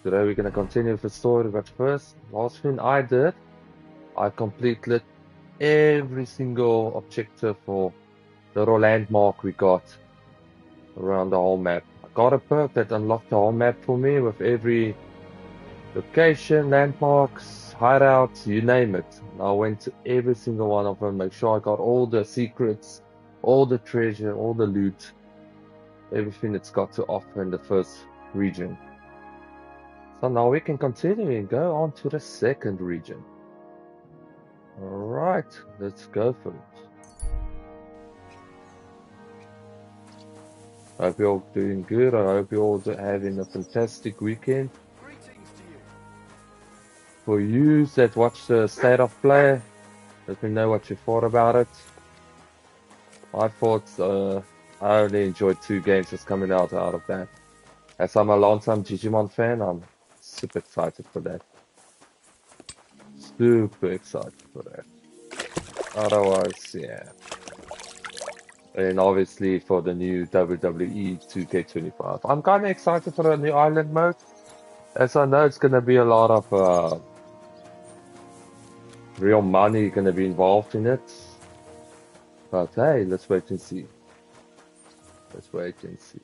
Today we're gonna continue with the story, but first, last thing I did, I completed every single objective for the little landmark we got around the whole map. I got a perk that unlocked the whole map for me with every location, landmarks, hideouts, you name it. And I went to every single one of them, make sure I got all the secrets, all the treasure, all the loot, everything it's got to offer in the first region. So now we can continue and go on to the second region. Alright, let's go for it. I hope you're all doing good. I hope you're all having a fantastic weekend. For you that watch the state of play, let me know what you thought about it. I thought I only enjoyed 2 games that's coming out of that. As I'm a long-time Digimon fan, I'm super excited for that. Super excited for that. Otherwise, yeah. And obviously for the new WWE 2K25. I'm kind of excited for the new island mode, as I know it's going to be a lot of real money going to be involved in it. But hey, let's wait and see. Let's wait and see.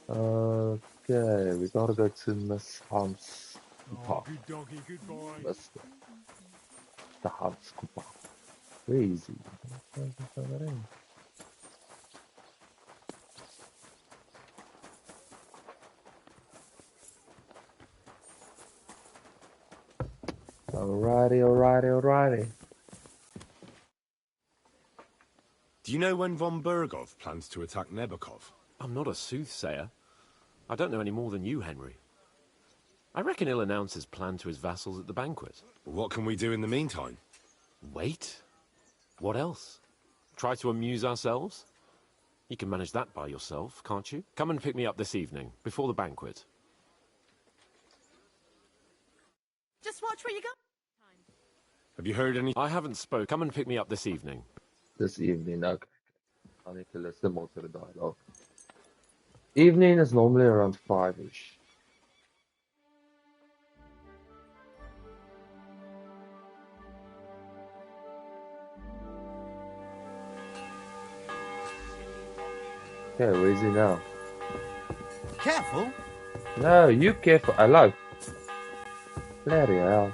Okay, we gotta go to Miss Hunt's park. Good doggy, good boy. The Hunt's park. Where is he? Alrighty. Do you know when von Bergov plans to attack Nebokov? I'm not a soothsayer. I don't know any more than you, Henry. I reckon he'll announce his plan to his vassals at the banquet. What can we do in the meantime? Wait? What else? Try to amuse ourselves? You can manage that by yourself, can't you? Come and pick me up this evening, before the banquet. Just watch where you go. Have you heard any? I haven't spoken. Come and pick me up this evening. This evening, okay. I need to listen more to the dialogue. Evening is normally around 5-ish. Okay, where is he now? Careful! No, you careful. Hello. Bloody hell.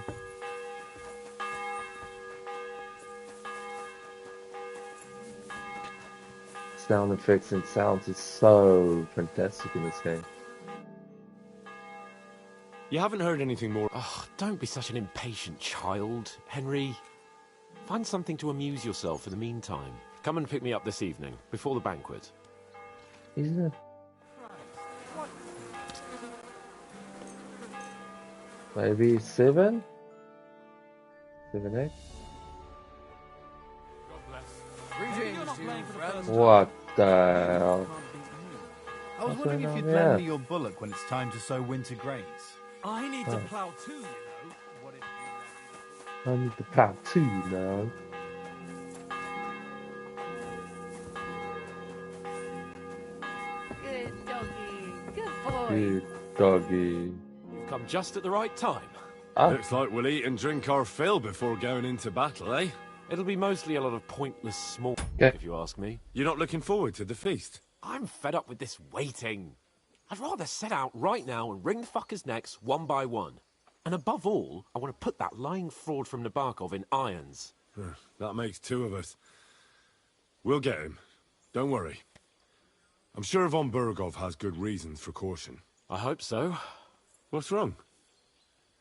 Sound effects and sounds is so fantastic in this game. You haven't heard anything more? Oh, don't be such an impatient child, Henry. Find something to amuse yourself in the meantime. Come and pick me up this evening, before the banquet. Isn't it? Maybe 7? 7, 8? What the hell? I was wondering if you'd lend me your bullock when it's time to sow winter grains. I need to plough too, you know. I need to plow too, you know. Good doggy. Good boy. Good doggy. You've come just at the right time. Looks like we'll eat and drink our fill before going into battle, eh? It'll be mostly a lot of pointless small Okay. if you ask me. You're not looking forward to the feast? I'm fed up with this waiting. I'd rather set out right now and wring fuckers' necks one by one. And above all, I want to put that lying fraud from Nabokov in irons. That makes 2 of us. We'll get him. Don't worry. I'm sure von Bergov has good reasons for caution. I hope so. What's wrong?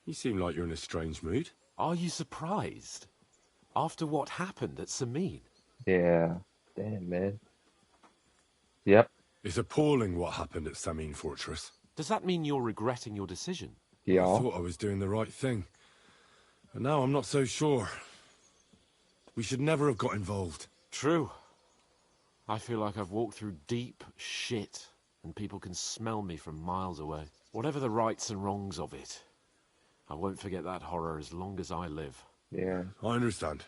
You seem like you're in a strange mood. Are you surprised? After what happened at Samin? Yeah. Damn, man. Yep. It's appalling what happened at Samin Fortress. Does that mean you're regretting your decision? Yeah. I thought I was doing the right thing. But now I'm not so sure. We should never have got involved. True. I feel like I've walked through deep shit, and people can smell me from miles away. Whatever the rights and wrongs of it, I won't forget that horror as long as I live. Yeah. I understand.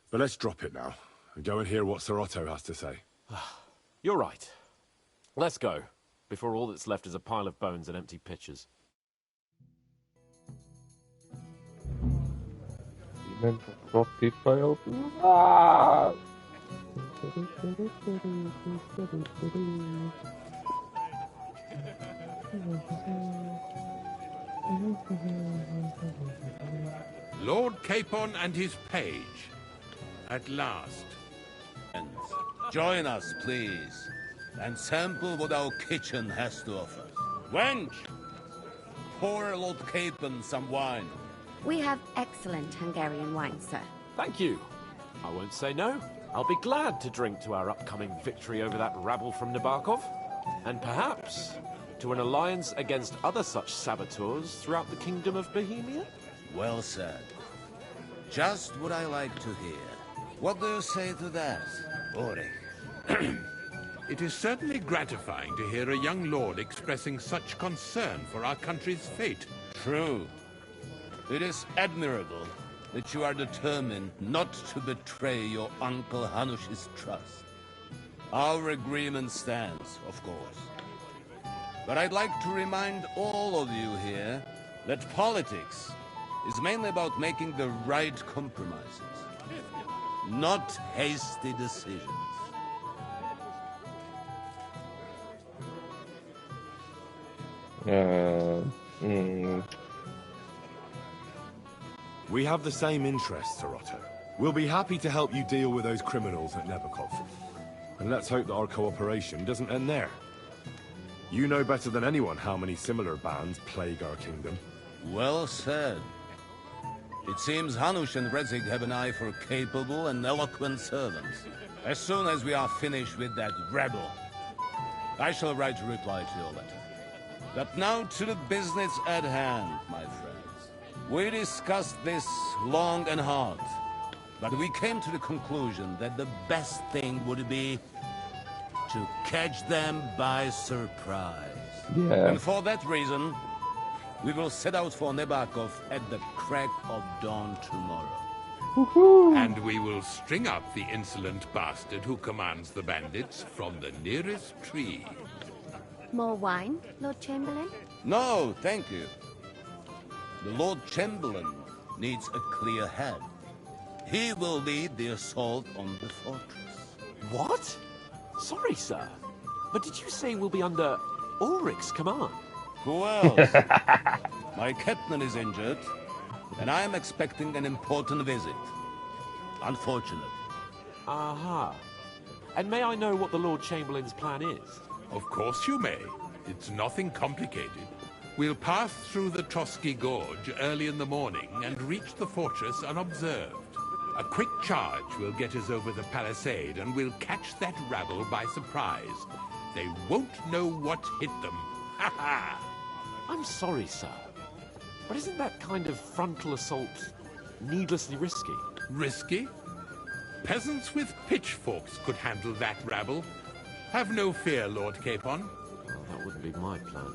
But let's drop it now, and go and hear what Sir Otto has to say. You're right. Let's go, before all that's left is a pile of bones and empty pitchers. Mental property failed. Ah! Lord Capon and his page. At last. Join us, please, and sample what our kitchen has to offer. Wench, pour Lord Capon some wine. We have excellent Hungarian wine, sir. Thank you. I won't say no. I'll be glad to drink to our upcoming victory over that rabble from Nabokov. And perhaps to an alliance against other such saboteurs throughout the Kingdom of Bohemia? Well said. Just what I like to hear. What do you say to that, Ulrich? It is certainly gratifying to hear a young lord expressing such concern for our country's fate. True. It is admirable that you are determined not to betray your Uncle Hanush's trust. Our agreement stands, of course. But I'd like to remind all of you here that politics is mainly about making the right compromises, not hasty decisions. We have the same interests, Sir Otto. We'll be happy to help you deal with those criminals at Nebokov. And let's hope that our cooperation doesn't end there. You know better than anyone how many similar bands plague our kingdom. Well said. It seems Hanush and Rezig have an eye for capable and eloquent servants. As soon as we are finished with that rebel, I shall write a reply to your letter. But now to the business at hand, my friends. We discussed this long and hard, but we came to the conclusion that the best thing would be to catch them by surprise. Yeah. And for that reason, we will set out for Nebakov at the crack of dawn tomorrow. And we will string up the insolent bastard who commands the bandits from the nearest tree. More wine, Lord Chamberlain? No, thank you. The Lord Chamberlain needs a clear head. He will lead the assault on the fortress. What? Sorry, sir. But did you say we'll be under Ulrich's command? Who else? My captain is injured, and I am expecting an important visit. Unfortunate. Aha. And may I know what the Lord Chamberlain's plan is? Of course you may. It's nothing complicated. We'll pass through the Trotsky Gorge early in the morning and reach the fortress unobserved. A quick charge will get us over the palisade and we'll catch that rabble by surprise. They won't know what hit them. Ha ha! I'm sorry, sir. But isn't that kind of frontal assault needlessly risky? Risky? Peasants with pitchforks could handle that rabble. Have no fear, Lord Capon. Well, that wouldn't be my plan.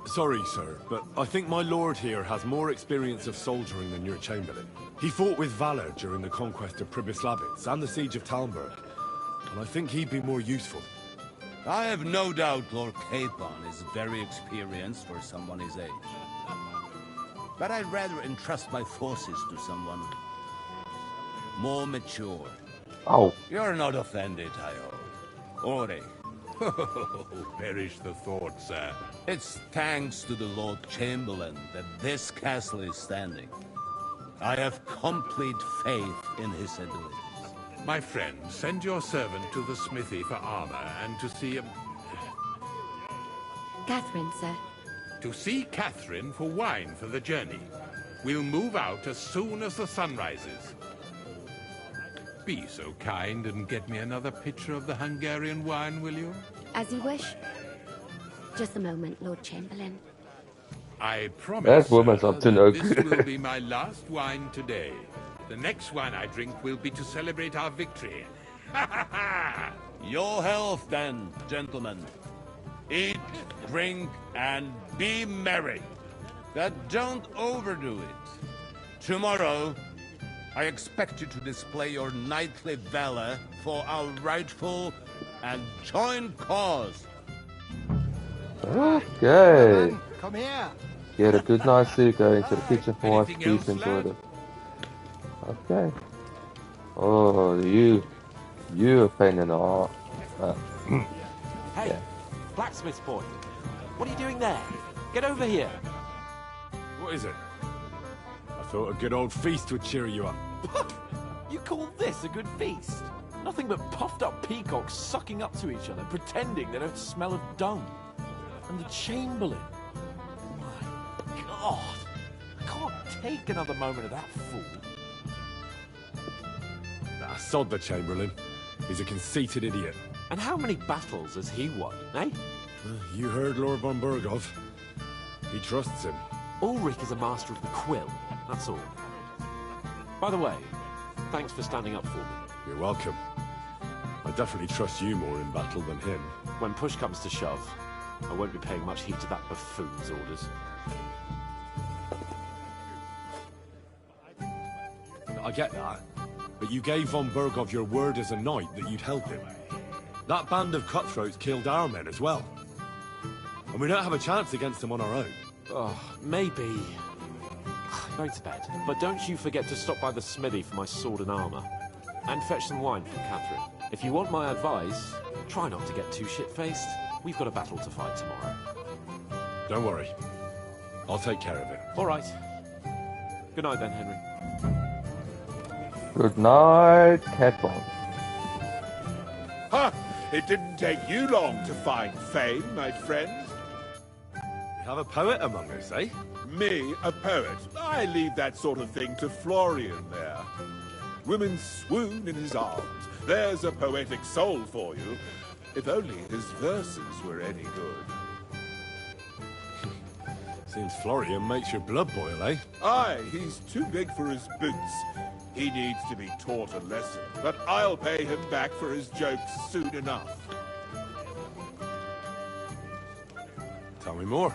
Sorry, sir, but I think my lord here has more experience of soldiering than your chamberlain. He fought with valor during the conquest of Pribyslavitz and the siege of Talmberg, and I think he'd be more useful. I have no doubt Lord Capon is very experienced for someone his age. But I'd rather entrust my forces to someone more mature. Oh. You're not offended, I hope. Ulrich. Oh, perish the thought, sir. It's thanks to the Lord Chamberlain that this castle is standing. I have complete faith in his abilities. My friend, send your servant to the smithy for armor and to see Catherine, sir. To see Catherine for wine for the journey. We'll move out as soon as the sun rises. Be so kind and get me another pitcher of the Hungarian wine, will you? As you wish. Just a moment, Lord Chamberlain. I promise, That woman's sir, up to no that this good. will be my last wine today. The next wine I drink will be to celebrate our victory. Ha ha ha! Your health, then, gentlemen. Eat, drink, and be merry. But don't overdo it. Tomorrow, I expect you to display your knightly valor for our rightful and joint cause. Okay. Come here. Get a good night sleep, go into the kitchen for once, Anything please else, enjoy lad? it. Okay. Oh, you a pain in the arse. Hey, Yeah. blacksmith's boy. What are you doing there? Get over here. What is it? I thought a good old feast would cheer you up. You call this a good feast? Nothing but puffed up peacocks sucking up to each other, pretending they don't smell of dung. And the Chamberlain. My God. I can't take another moment of that fool. Nah, sod the Chamberlain. He's a conceited idiot. And how many battles has he won, eh? You heard Lord von Burgov. He trusts him. Ulrich is a master of the quill, that's all. By the way, thanks for standing up for me. You're welcome. I definitely trust you more in battle than him. When push comes to shove, I won't be paying much heed to that buffoon's orders. I get that, but you gave von Burgov your word as a knight that you'd help him. That band of cutthroats killed our men as well. And we don't have a chance against them on our own. Oh, maybe. Go to bed. But don't you forget to stop by the smithy for my sword and armor. And fetch some wine from Catherine. If you want my advice, try not to get too shit-faced. We've got a battle to fight tomorrow. Don't worry. I'll take care of it. All right. Good night then, Henry. Good night, Catbone. Ha! It didn't take you long to find fame, my friend. We have a poet among us, eh? Me, a poet. I leave that sort of thing to Florian there. Women swoon in his arms. There's a poetic soul for you. If only his verses were any good. Seems Florian makes your blood boil, eh? Aye, he's too big for his boots. He needs to be taught a lesson, but I'll pay him back for his jokes soon enough. Tell me more.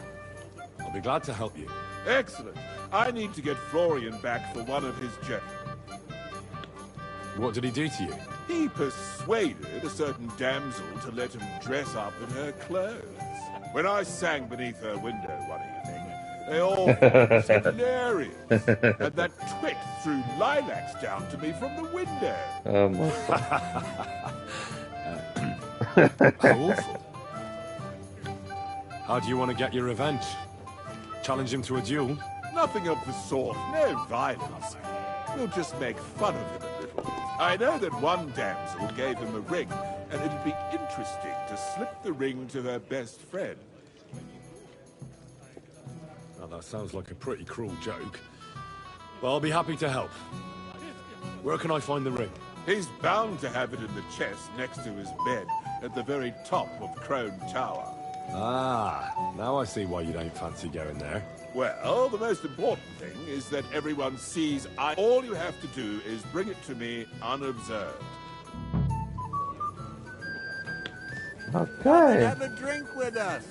I'll be glad to help you. Excellent. I need to get Florian back for one of his jokes. What did he do to you? He persuaded a certain damsel to let him dress up in her clothes. When I sang beneath her window one evening, they all thought it was hilarious. And that twit threw lilacs down to me from the window. How awful. How do you want to get your revenge? Challenge him to a duel? Nothing of the sort. No violence. We'll just make fun of him a little. I know that one damsel gave him a ring, and it'd be interesting to slip the ring to her best friend. Now that sounds like a pretty cruel joke. But I'll be happy to help. Where can I find the ring? He's bound to have it in the chest next to his bed, at the very top of Crone Tower. Ah, now I see why you don't fancy going there. Well, the most important thing is that everyone sees all you have to do is bring it to me unobserved. Okay. Have a drink with us.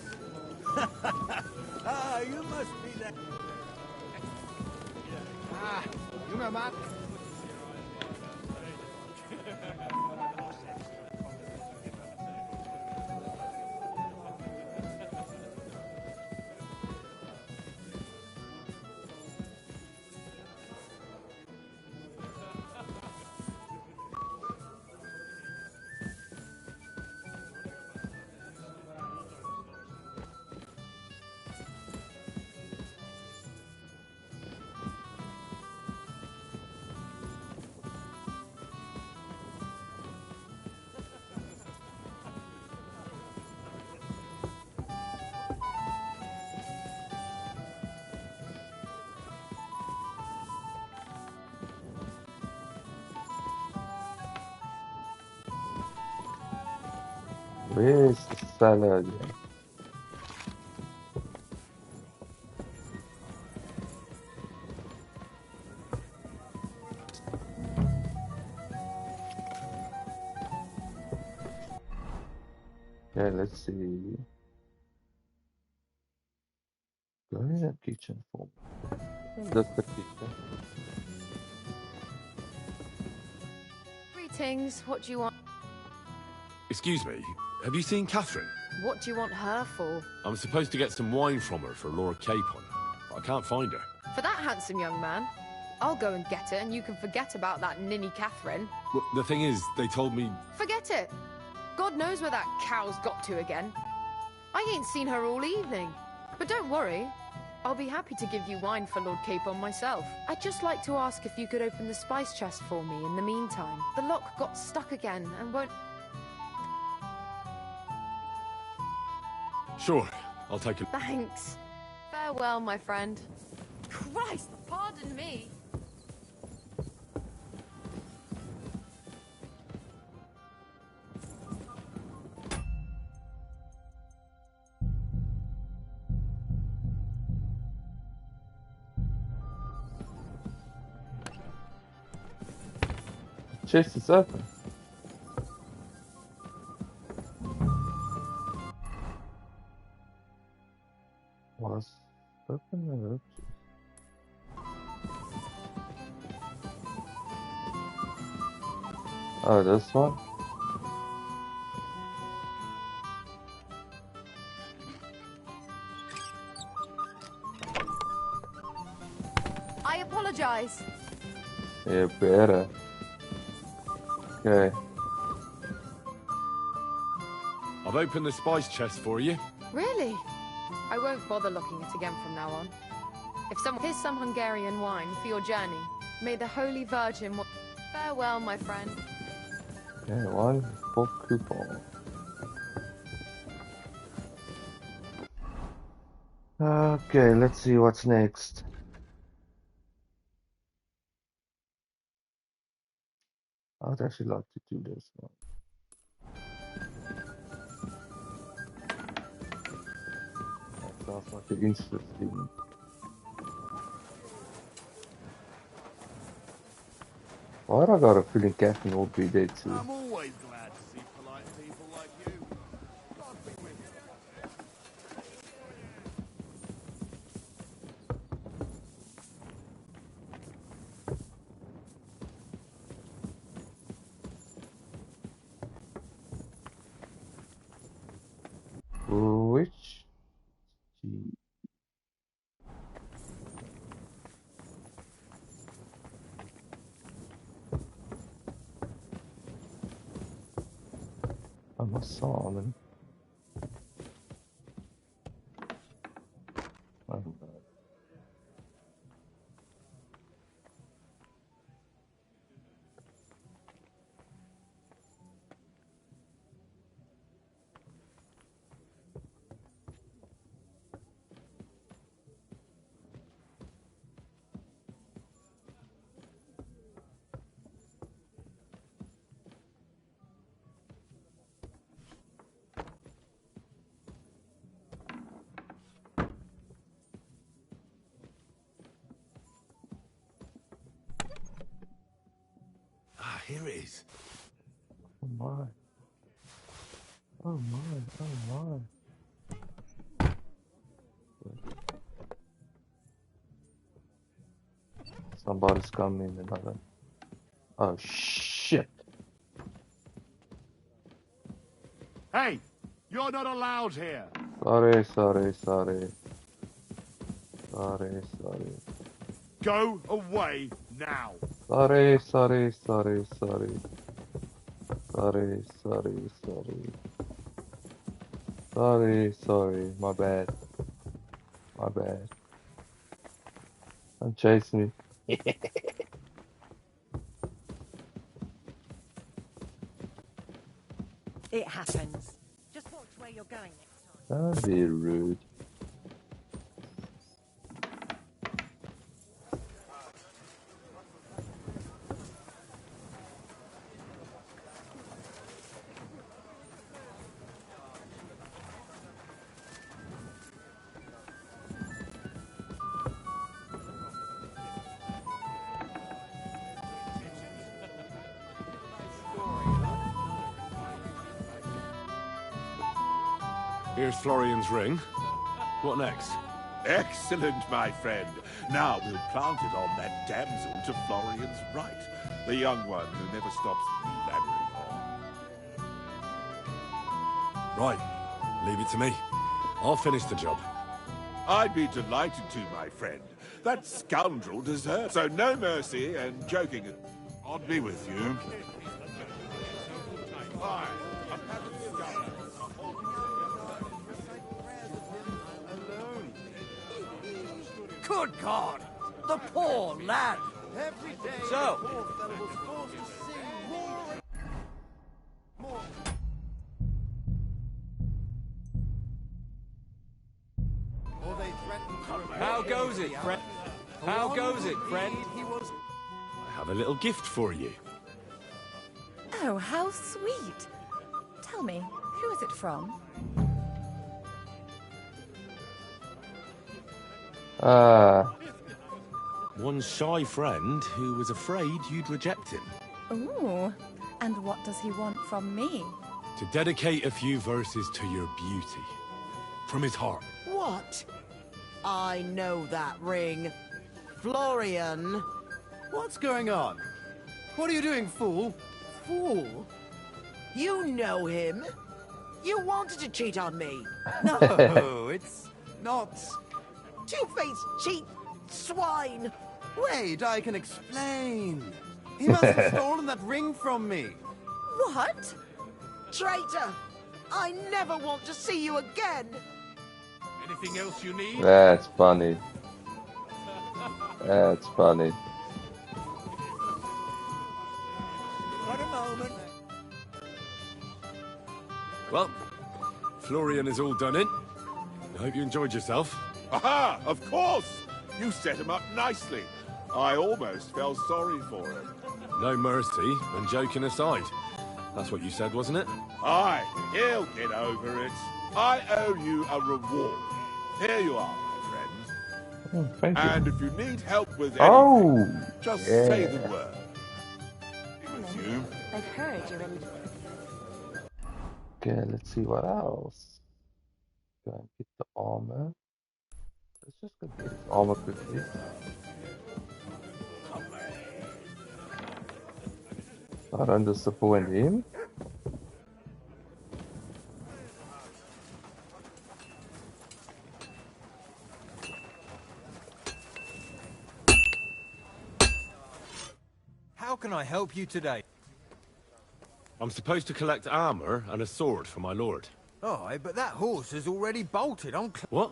Ah, you must be that. Ah, you know, Matt. Where's the salad? Okay, let's see. Go in that kitchen for me. That's the kitchen. Greetings. What do you want? Excuse me, have you seen Catherine? What do you want her for? I'm supposed to get some wine from her for Lord Capon. but I can't find her. For that handsome young man, I'll go and get her, and you can forget about that ninny Catherine. Well, the thing is, they told me... Forget it. God knows where that cow's got to again. I ain't seen her all evening. But don't worry, I'll be happy to give you wine for Lord Capon myself. I'd just like to ask if you could open the spice chest for me in the meantime. The lock got stuck again and won't... Sure, I'll take it. Thanks. Farewell, my friend. Christ, pardon me. Chest is open. Was open or oh, this one? I apologize. Yeah, better. Okay. I've opened the spice chest for you. Really? I won't bother looking it again from now on. Here's some Hungarian wine for your journey. May the Holy Virgin... Farewell, my friend. Okay, one full coupon. Okay, let's see what's next. I would actually like to do this one. That sounds like an interesting. Why do I got a feeling Catherine will be there too? I'm always glad to see polite people like you. God be with you. Which? I'm a salmon. Ah, here it is. Oh my. Oh my. Oh my. Somebody's coming another. Oh shit. Hey, you're not allowed here. Sorry. Go away now. Sorry. My bad. Don't chase me. It happens. Just watch where you're going next time. Don't be rude. Here's Florian's ring. What next? Excellent, my friend. Now we'll plant it on that damsel to Florian's right. The young one who never stops blabbering on. Right. Leave it to me. I'll finish the job. I'd be delighted to, my friend. That scoundrel deserves. So no mercy and joking. I'll be with you. Good God! The poor lad! So, how goes it, friend? How goes it, friend? I have a little gift for you. Oh, how sweet. Tell me, who is it from? One shy friend who was afraid you'd reject him. Ooh, and what does he want from me? To dedicate a few verses to your beauty. From his heart. What? I know that ring. Florian. What's going on? What are you doing, fool? Fool? You know him. You wanted to cheat on me. No, it's not. Two-faced cheat swine. Wait, I can explain. He must have stolen that ring from me. What? Traitor! I never want to see you again. Anything else you need? That's funny. That's funny. For a moment. Well, Florian is all done in. I hope you enjoyed yourself. Aha! Of course! You set him up nicely. I almost felt sorry for him. No mercy, and joking aside. That's what you said, wasn't it? Aye, he'll get over it. I owe you a reward. Here you are, my friend. Oh, thank you. And if you need help with anything, just yeah. say the word. With you. I've heard you're in... Okay, let's see what else. Go and get the armor. Let's just go get his armor quickly. I don't disappoint him. how can I help you today? I'm supposed to collect armor and a sword for my lord. Aye, but that horse has already bolted on... What?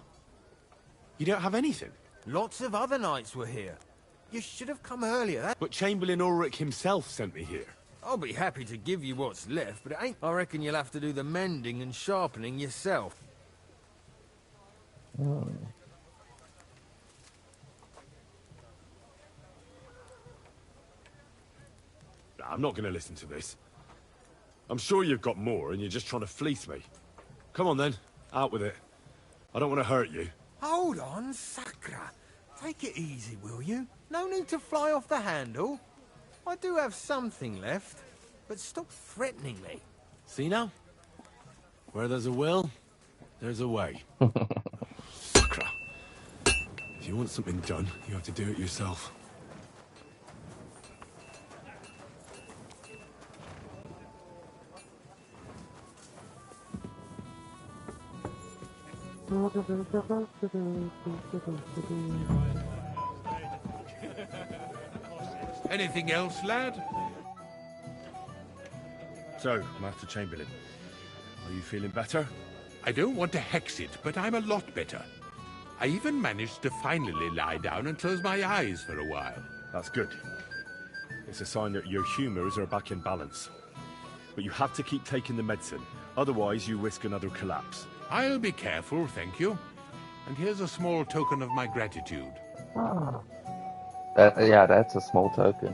You don't have anything? Lots of other knights were here. You should have come earlier. But Chamberlain Ulrich himself sent me here. I'll be happy to give you what's left, but it ain't... I reckon you'll have to do the mending and sharpening yourself. Oh. I'm not going to listen to this. I'm sure you've got more and you're just trying to fleece me. Come on then, out with it. I don't want to hurt you. Hold on, Sakra. Take it easy, will you? No need to fly off the handle. I do have something left, but stop threatening me. See now? Where there's a will, there's a way. Sakra. If you want something done, you have to do it yourself. Anything else, lad? So, Master Chamberlain, are you feeling better? I don't want to hex it, but I'm a lot better. I even managed to finally lie down and close my eyes for a while. That's good. It's a sign that your humours are back in balance. But you have to keep taking the medicine, otherwise you risk another collapse. I'll be careful, thank you. And here's a small token of my gratitude. Ah. Yeah, that's a small token.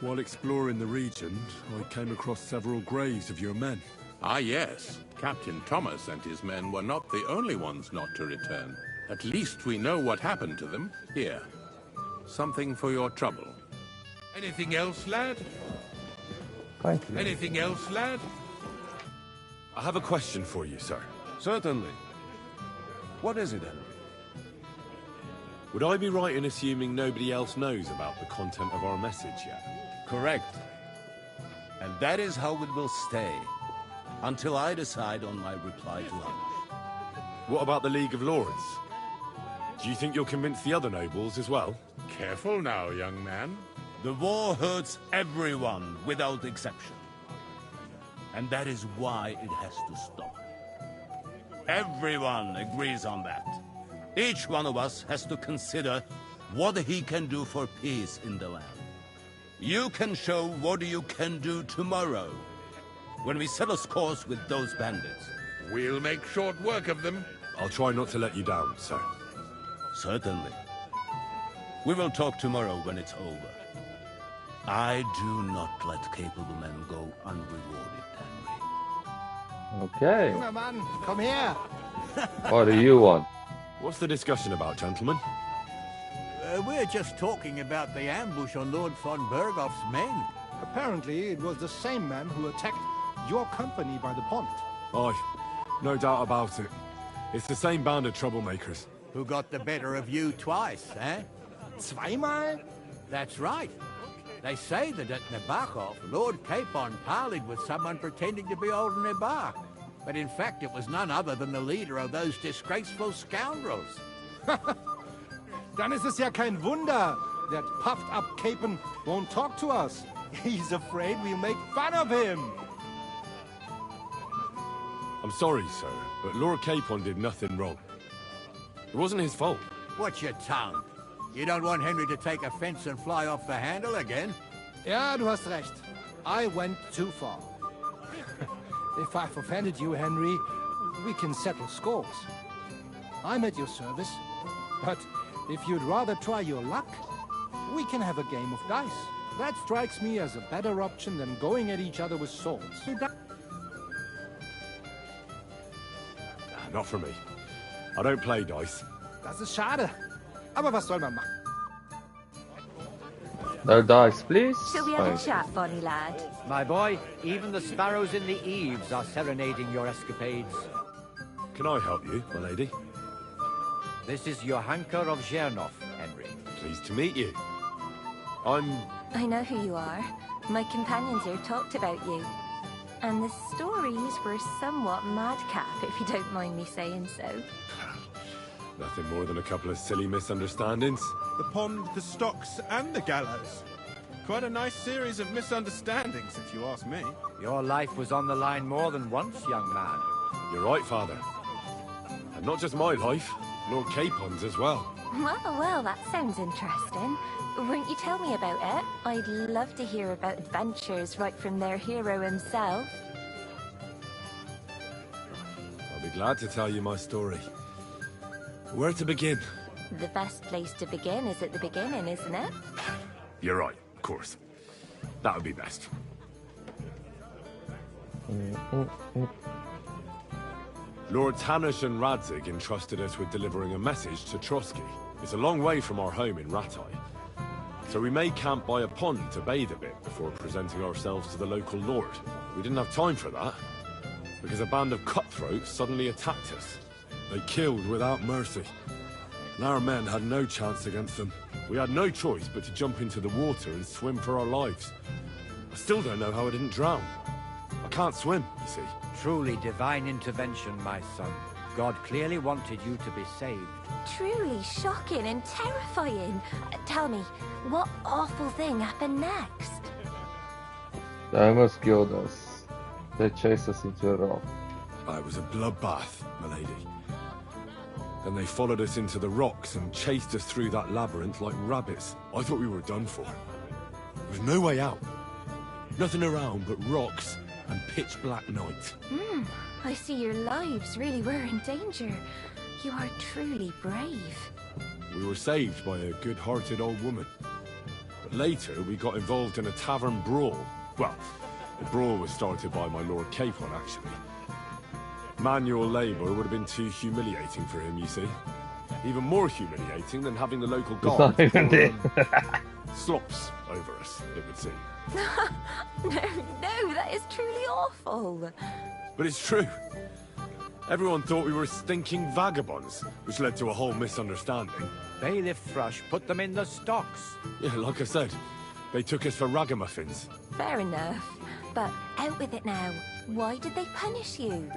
While exploring the region, I came across several graves of your men. Ah, yes. Captain Thomas and his men were not the only ones not to return. At least we know what happened to them. Here. Something for your trouble. Anything else, lad? Thank you. Anything else, lad? I have a question for you, sir. Certainly. What is it, Henry? Would I be right in assuming nobody else knows about the content of our message yet? Correct. And that is how it will stay, until I decide on my reply to others. What about the League of Lords? Do you think you'll convince the other nobles as well? Careful now, young man. The war hurts everyone without exception. And that is why it has to stop. Everyone agrees on that. Each one of us has to consider what he can do for peace in the land. You can show what you can do tomorrow, when we settle scores with those bandits. We'll make short work of them. I'll try not to let you down, sir. Certainly. We will talk tomorrow when it's over. I do not let capable men go unrewarded, Henry. Okay. Junger Mann, komm her! What do you want? What's the discussion about, gentlemen? We're just talking about the ambush on Lord von Bergoff's men. Apparently, it was the same man who attacked your company by the pond. Aye, no doubt about it. It's the same band of troublemakers. Who got the better of you twice, eh? Zweimal? That's right. They say that at Nabokov, Lord Capon parleyed with someone pretending to be old Nabar. But in fact, it was none other than the leader of those disgraceful scoundrels. Dann ist es ja kein Wunder that puffed-up Capon won't talk to us. He's afraid we'll make fun of him. I'm sorry, sir, but Lord Capon did nothing wrong. It wasn't his fault. Watch your tongue. You don't want Henry to take offense and fly off the handle again? Ja, du hast recht. I went too far. If I've offended you, Henry, we can settle scores. I'm at your service, but if you'd rather try your luck, we can have a game of dice. That strikes me as a better option than going at each other with swords. Not for me. I don't play dice. Das ist schade. Aber was soll man machen? No dice, please. Shall we have a chat, Bonnie lad? My boy, even the sparrows in the eaves are serenading your escapades. Can I help you, my lady? This is Johanka of Zhernov, Henry. Pleased to meet you. I know who you are. My companions here talked about you. And the stories were somewhat madcap, if you don't mind me saying so. Nothing more than a couple of silly misunderstandings. The pond, the stocks, and the gallows. Quite a nice series of misunderstandings, if you ask me. Your life was on the line more than once, young man. You're right, Father. And not just my life, Lord Capon's as well. Well, that sounds interesting. Won't you tell me about it? I'd love to hear about adventures right from their hero himself. I'll be glad to tell you my story. Where to begin? The best place to begin is at the beginning, isn't it? You're right, of course. That would be best. Lords Hanush and Radzig entrusted us with delivering a message to Trotsky. It's a long way from our home in Ratai. So we made camp by a pond to bathe a bit before presenting ourselves to the local lord. We didn't have time for that, because a band of cutthroats suddenly attacked us. They killed without mercy, and our men had no chance against them. We had no choice but to jump into the water and swim for our lives. I still don't know how I didn't drown. I can't swim, you see. Truly divine intervention, my son. God clearly wanted you to be saved. Truly shocking and terrifying. Tell me, what awful thing happened next? They almost killed us. They chased us into a rock. It was a bloodbath, my lady. Then they followed us into the rocks and chased us through that labyrinth like rabbits. I thought we were done for. There was no way out. Nothing around but rocks and pitch black night. I see your lives really were in danger. You are truly brave. We were saved by a good-hearted old woman. But later, we got involved in a tavern brawl. Well, the brawl was started by my Lord Capon, actually. Manual labor would have been too humiliating for him, you see. Even more humiliating than having the local guard slops over us, it would seem. No, that is truly awful. But it's true. Everyone thought we were stinking vagabonds, which led to a whole misunderstanding. Bailiff Thrush put them in the stocks. Yeah, like I said, they took us for ragamuffins. Fair enough. But out with it now. Why did they punish you?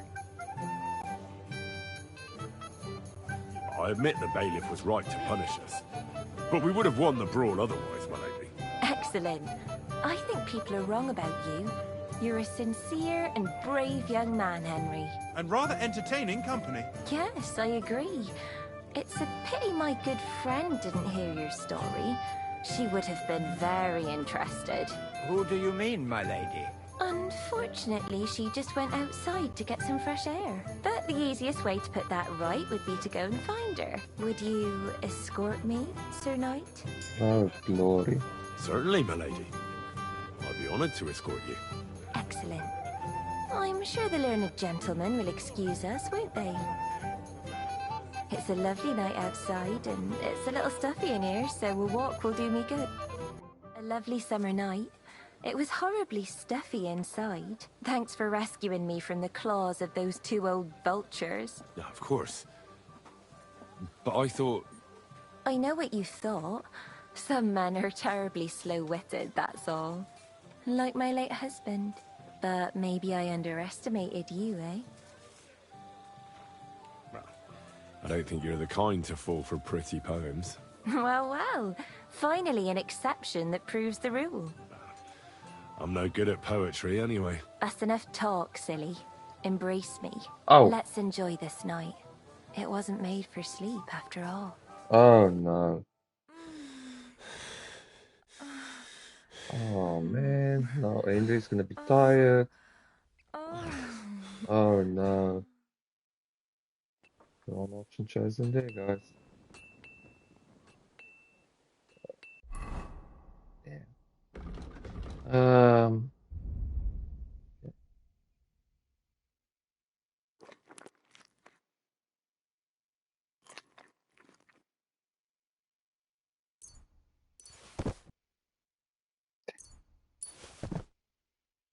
I admit the bailiff was right to punish us. But we would have won the brawl otherwise, my lady. Excellent. I think people are wrong about you. You're a sincere and brave young man, Henry. And rather entertaining company. Yes, I agree. It's a pity my good friend didn't hear your story. She would have been very interested. Who do you mean, my lady? Unfortunately, she just went outside to get some fresh air. But the easiest way to put that right would be to go and find her. Would you escort me, Sir Knight? Oh, glory. Certainly, my lady. I'd be honored to escort you. Excellent. I'm sure the learned gentlemen will excuse us, won't they? It's a lovely night outside, and it's a little stuffy in here, so a walk will do me good. A lovely summer night. It was horribly stuffy inside. Thanks for rescuing me from the claws of those two old vultures. Yeah, of course. But I thought... I know what you thought. Some men are terribly slow-witted, that's all. Like my late husband. But maybe I underestimated you, eh? I don't think you're the kind to fall for pretty poems. Well, well. Finally an exception that proves the rule. I'm no good at poetry anyway. That's enough talk, silly. Embrace me. Oh. Let's enjoy this night. It wasn't made for sleep, after all. Oh, no. Oh, man. No, Henry's gonna be tired. Oh, no. Wrong option chosen there, guys. Yeah.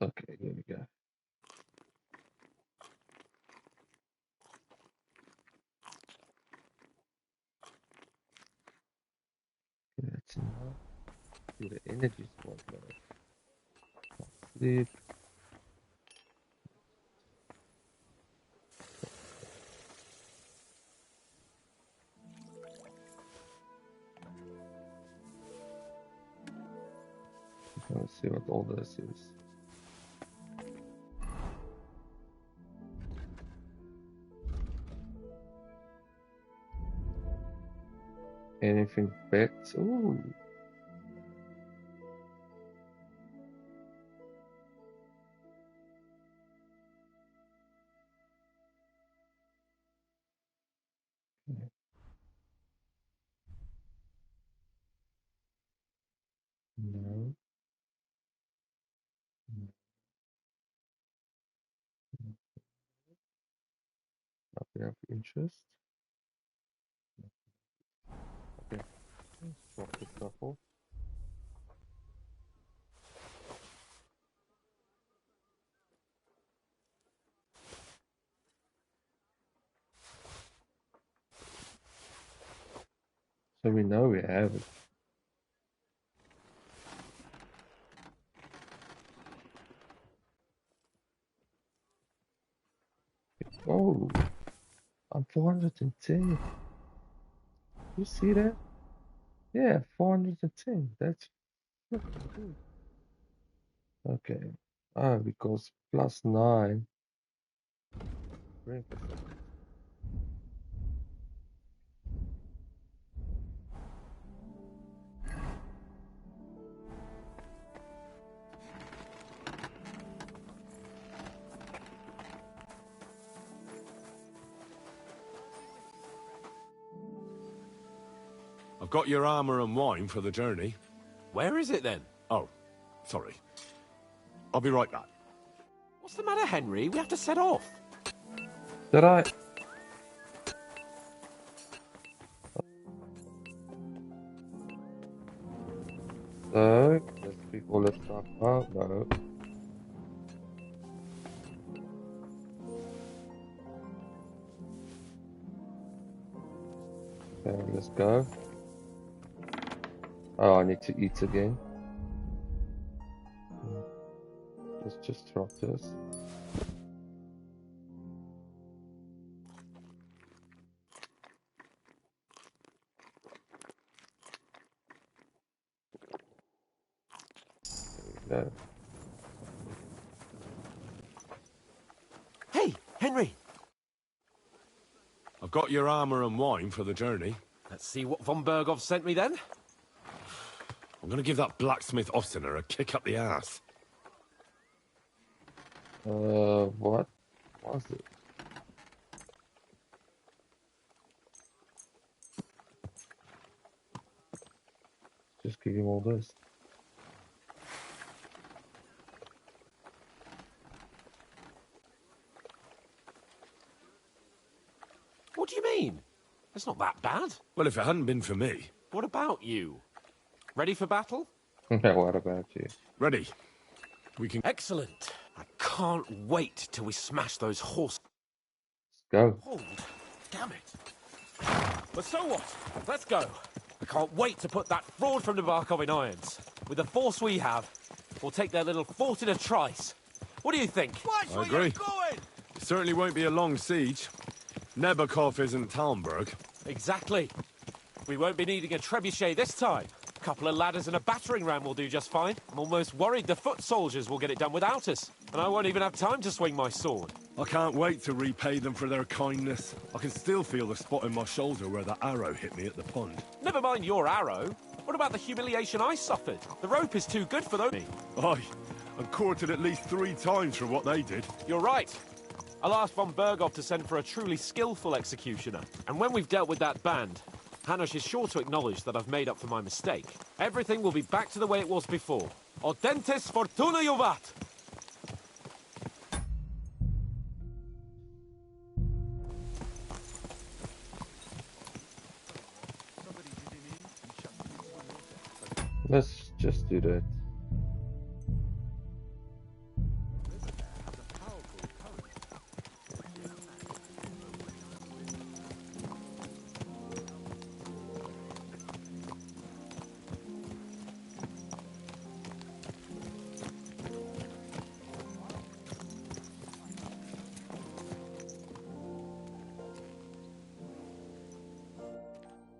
Okay, here we go. That's enough. Do the energy swap mode. Sleep. Let's see what all this is. Anything bets? Ooh. No. Nothing of interest. Okay. Let's drop this stuff off. So we know we have it. Oh, I'm 410. You see that? Yeah, 410. That's freaking good. Okay. Ah, because +9. Drink or something. I've got your armor and wine for the journey. Where is it then? Oh, sorry. I'll be right back. What's the matter, Henry? We have to set off. Did I? So, let's pick all this stuff up. No. Okay, let's go. Oh, I need to eat again. Let's just drop this. go. Hey, Henry! I've got your armor and wine for the journey. Let's see what von Berghoff sent me then. I'm gonna give that blacksmith Ostener a kick up the ass. What was it? Just give him all this. What do you mean? It's not that bad. Well, if it hadn't been for me. What about you? Ready for battle? What about you? Ready. We can... Excellent. I can't wait till we smash those horse... Let's go. Hold. Damn it. But so what? Let's go. I can't wait to put that fraud from Nabarkov in irons. With the force we have, we'll take their little fort in a trice. What do you think? I agree. It certainly won't be a long siege. Nebakov isn't Talmberg. Exactly. We won't be needing a trebuchet this time. A couple of ladders and a battering ram will do just fine. I'm almost worried the foot soldiers will get it done without us. And I won't even have time to swing my sword. I can't wait to repay them for their kindness. I can still feel the spot in my shoulder where the arrow hit me at the pond. Never mind your arrow. What about the humiliation I suffered? The rope is too good for those. Aye, I'm quartered at least 3 times for what they did. You're right. I'll ask von Berghoff to send for a truly skillful executioner. And when we've dealt with that band, Hanush is sure to acknowledge that I've made up for my mistake. Everything will be back to the way it was before. Audentes fortuna juvat! Let's just do that.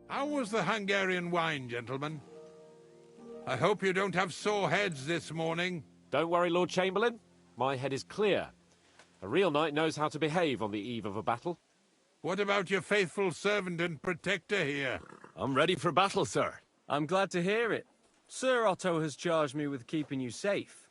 How was the Hungarian wine, gentlemen? I hope you don't have sore heads this morning. Don't worry, Lord Chamberlain. My head is clear. A real knight knows how to behave on the eve of a battle. What about your faithful servant and protector here? I'm ready for battle, sir. I'm glad to hear it. Sir Otto has charged me with keeping you safe.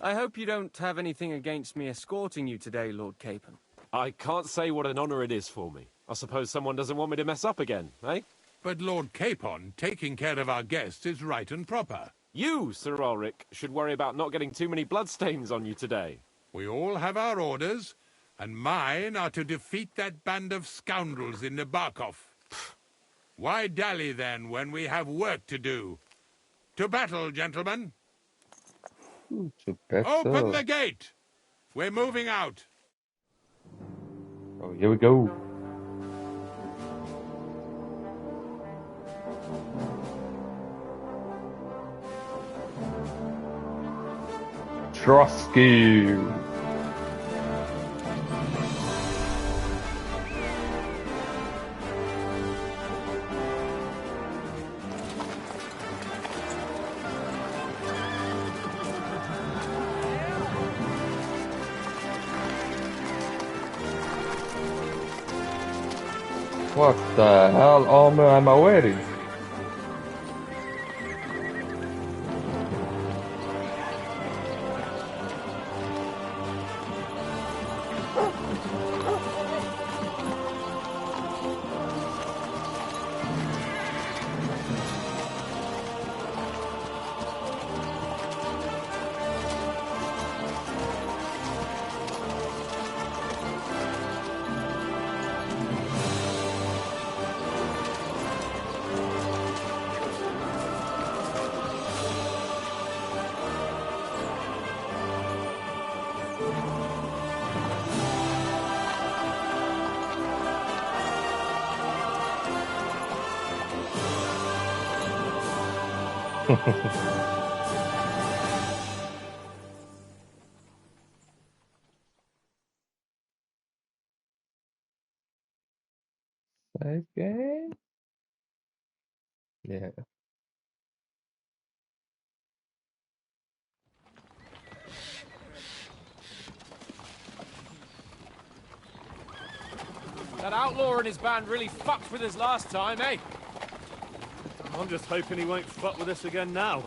I hope you don't have anything against me escorting you today, Lord Capon. I can't say what an honor it is for me. I suppose someone doesn't want me to mess up again, eh? But Lord Capon, taking care of our guests is right and proper. You, Sir Ulrich, should worry about not getting too many bloodstains on you today. We all have our orders, and mine are to defeat that band of scoundrels in Nabarkov. Why dally, then, when we have work to do? To battle, gentlemen! Open the gate! We're moving out! Oh, here we go. Trotsky. What the hell armor am I wearing? Save game? Yeah. That outlaw and his band really fucked with us last time, eh? I'm just hoping he won't fuck with us again now.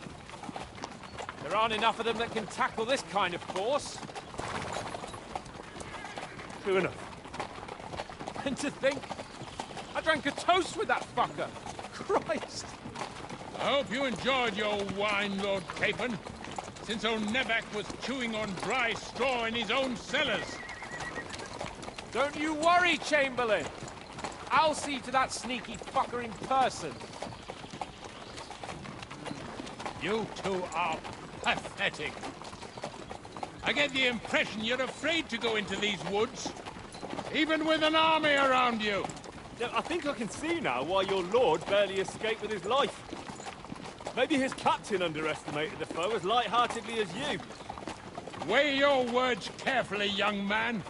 There aren't enough of them that can tackle this kind of force. True enough. And to think, I drank a toast with that fucker. Christ. I hope you enjoyed your wine, Lord Capon, since old Nevac was chewing on dry straw in his own cellars. Don't you worry, Chamberlain. I'll see to that sneaky fucker in person. You two are pathetic. I get the impression you're afraid to go into these woods, even with an army around you. Yeah, I think I can see now why your lord barely escaped with his life. Maybe his captain underestimated the foe as light-heartedly as you. Weigh your words carefully, young man.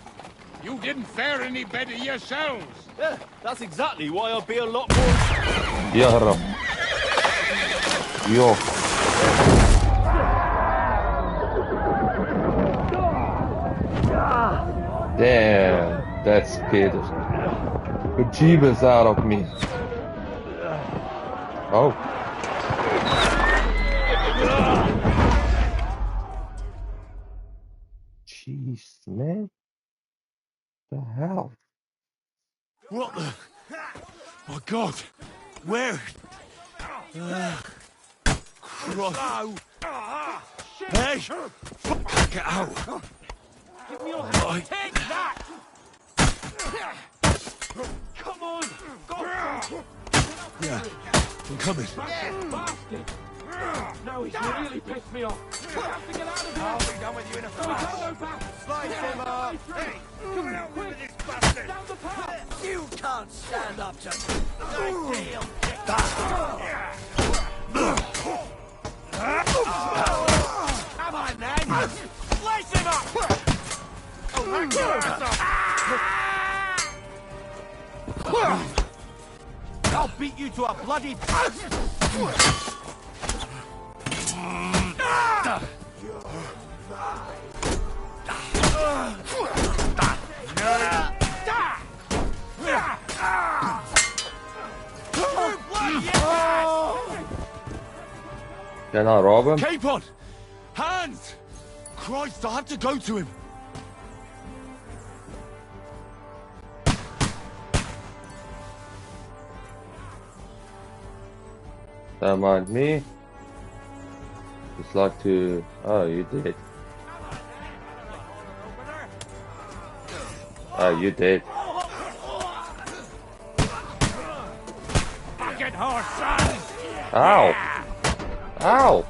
You didn't fare any better yourselves. Yeah, that's exactly why I'll be a lot more... يهرب. Yo. Damn, that scared the bejeebus out of me. Oh. Jeez, man. The hell? What the? My God! Where? Christ! Hey! Fuck it out! Give me your hand. Take that! Come on! Go! Yeah, I'm coming. No, he's really pissed me off. We have to get out of here. I'll be done with you in a flash. Go back. Slice him up. Hey, come on, quick! This bastard. Down the path. You can't stand up to me. Ideal. Come on, man. Slice him up. Oh, hang your ass up. I'll beat you to a bloody... Can I rob him? Capon! Hands! Christ, I have to go to him. Don't mind me. Just like to... Oh, you did. Oh, you did. Fucking horse, son! Ow! Ow!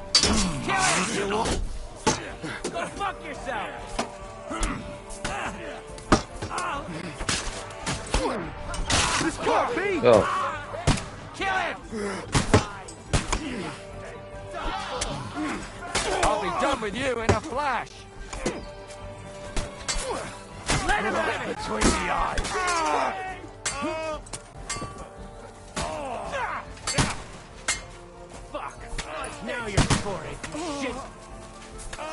Go fuck yourself! This can't be! Oh. Kill him! I'll be done with you in a flash. Let him get between the eyes. Fuck! Now you're scoring, shit.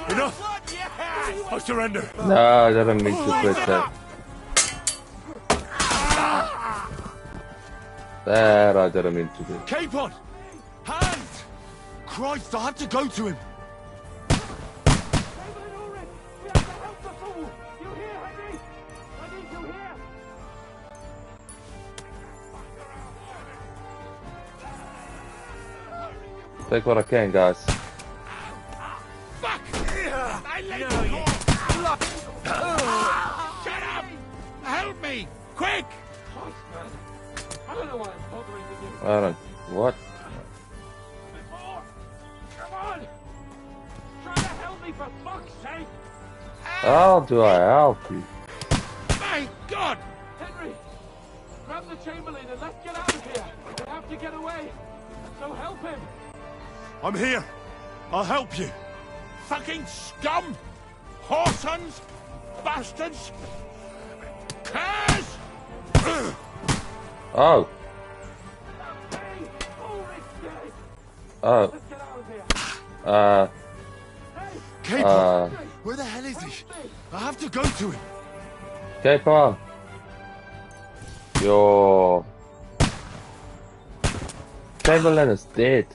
Enough! I surrender. No, I didn't mean to quit that. That I didn't mean to do. Capon! Hands! Christ, I have to go to him. Take what I can, guys. Fuck! I let you go! Shut up! Help me! Quick! I don't know why I'm bothering with you. I don't... What? Come on! Try to help me for fuck's sake! How do I help you? My God! Henry! Grab the Chamberlain and let's get out of here! We have to get away! So help him! I'm here. I'll help you. Fucking scum! Whoresons! Bastards! Curs! Oh. Oh. Capon, where the hell is he? I have to go to him. Capon. Yo. Chamberlain is dead.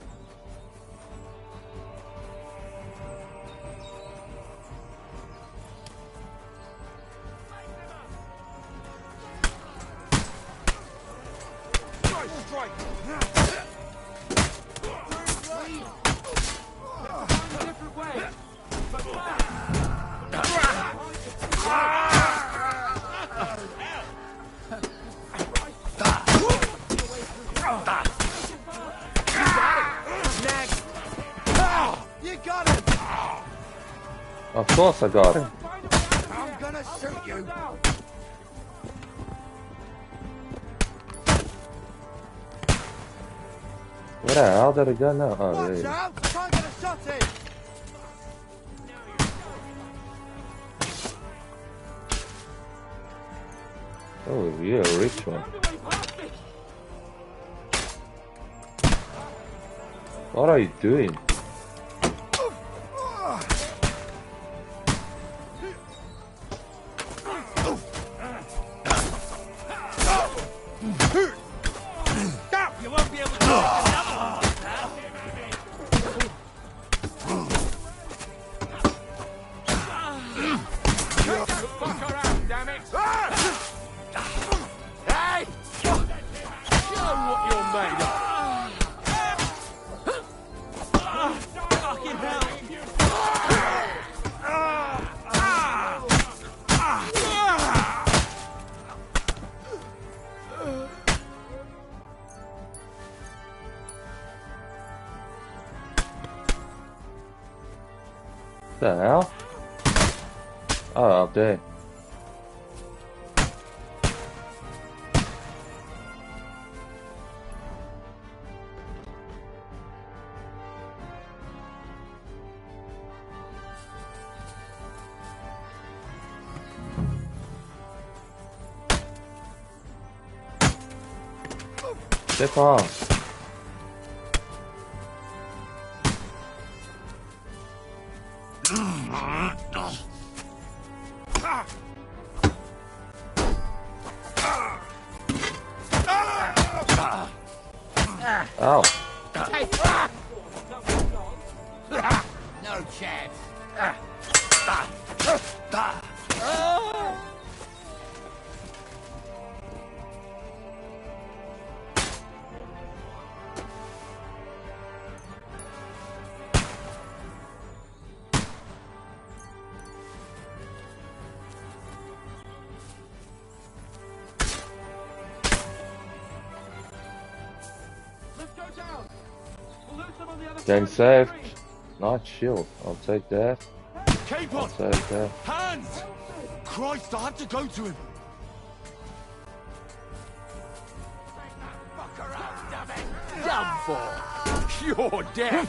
Of course I got it. I'm gonna shoot you. Where the hell did it go now? Oh, Watch there you out! Try and get a shot in. Oh, you're a rich one. What are you doing? You won't be able to take another one. Fuck around, damn it! Hey! Show what you're made of! Fucking hell! The hell? Oh, up there. Step on. Oh. No chance. Getting saved. Nice shield. I'll take that. Cape I'll on! take that. Hands! Christ, I have to go to him. Done for. You're dead.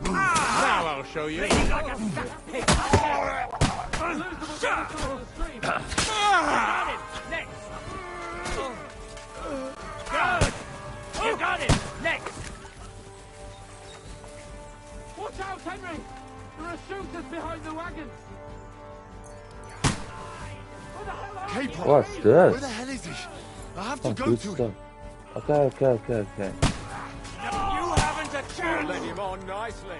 Now I'll show you. You got it! Next! Watch out, Henry! There are shooters behind the wagons! Cape on! What's this? Where the hell is he? I have to Oh, go good to him. stuff. Okay. You haven't a chance. Led him on nicely.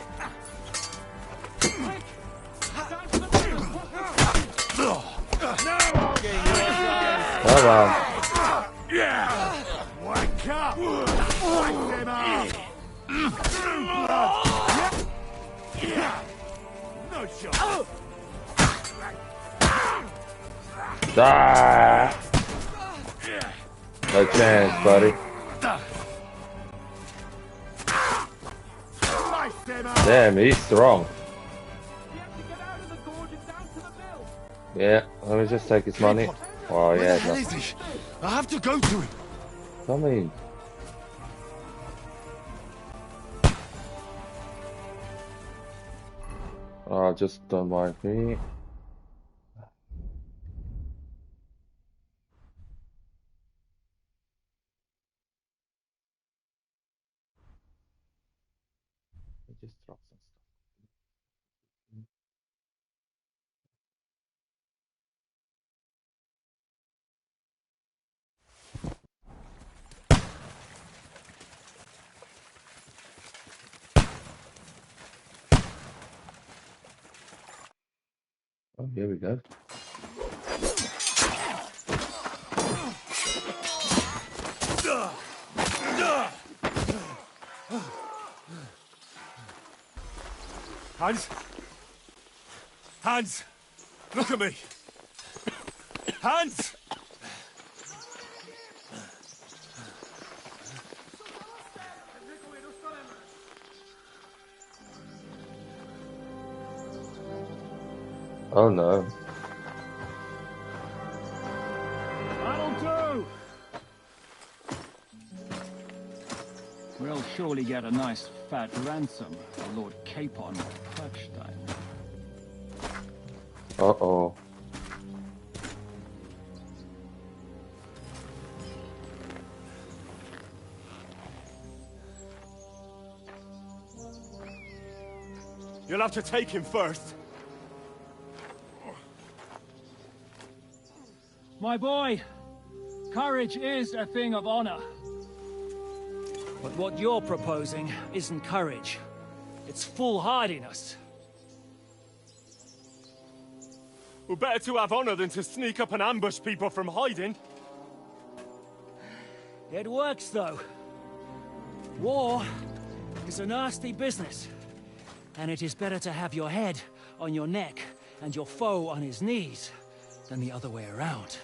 Come on. Yeah! Wake up! Wake them up! No shot! Ah! No chance, buddy. Damn, he's strong. Yeah, let me just take his money. Oh, Where the yeah. hell No. is he? I have to go to him. Come in. Oh, just don't mind me. just drop some stuff. Oh, here we go. Hans? Hans! Look at me! Hans! Oh no. That'll do! We'll surely get a nice fat ransom for Lord Capon Perchstein. Uh-oh. You'll have to take him first. My boy, courage is a thing of honor. But what you're proposing isn't courage. It's foolhardiness. Well, better to have honor than to sneak up and ambush people from hiding. It works, though. War is a nasty business. And it is better to have your head on your neck and your foe on his knees than the other way around.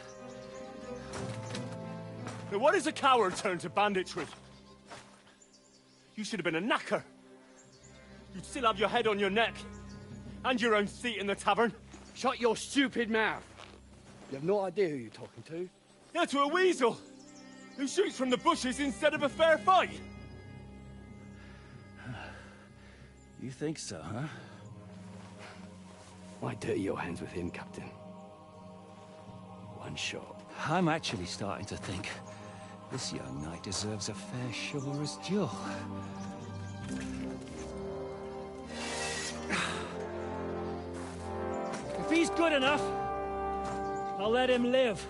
Now, what is a coward turned to banditry? You should have been a knacker. You'd still have your head on your neck. And your own seat in the tavern. Shut your stupid mouth. You have no idea who you're talking to. Yeah, to a weasel. Who shoots from the bushes instead of a fair fight. You think so, huh? Why dirty your hands with him, Captain? One shot. I'm actually starting to think this young knight deserves a fair chivalrous duel. If he's good enough, I'll let him live.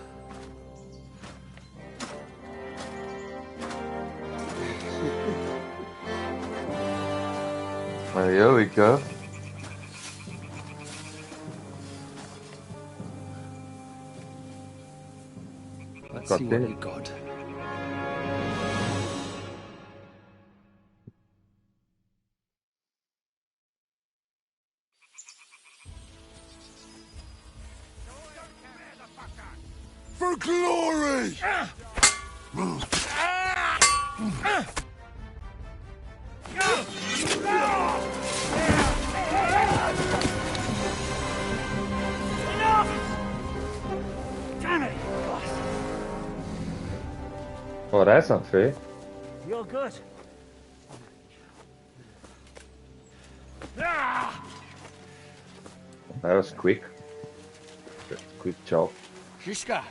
Oh, here we go. Let's Got see what it. you got. For glory! Damn it! Oh, that's unfair. You're good. That was quick. Quick job. Shishka,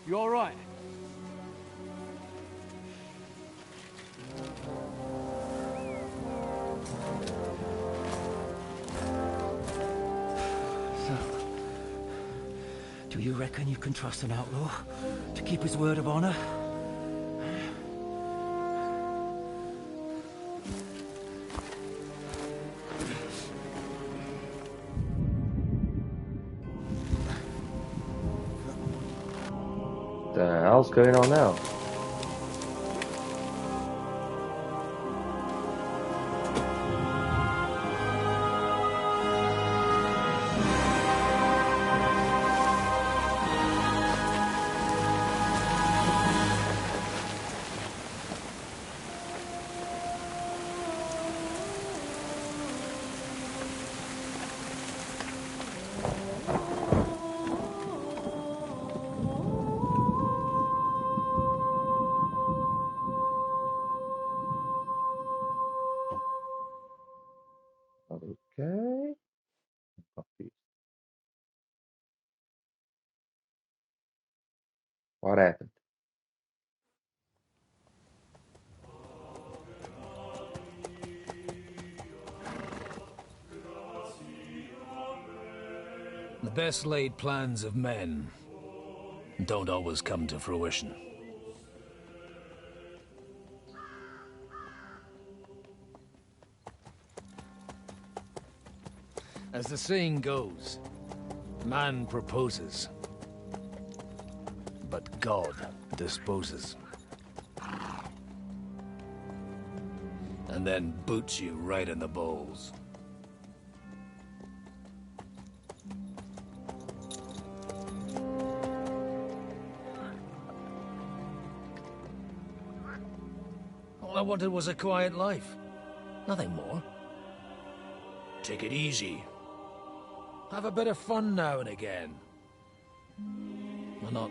you all right? So, do you reckon you can trust an outlaw to keep his word of honor? The hell's going on now? Okay. Confused. What happened? best laid plans of men don't always come to fruition. As the saying goes, man proposes, but God disposes. And then boots you right in the balls. All I wanted was a quiet life. Nothing more. Take it easy. Have a bit of fun now and again. And not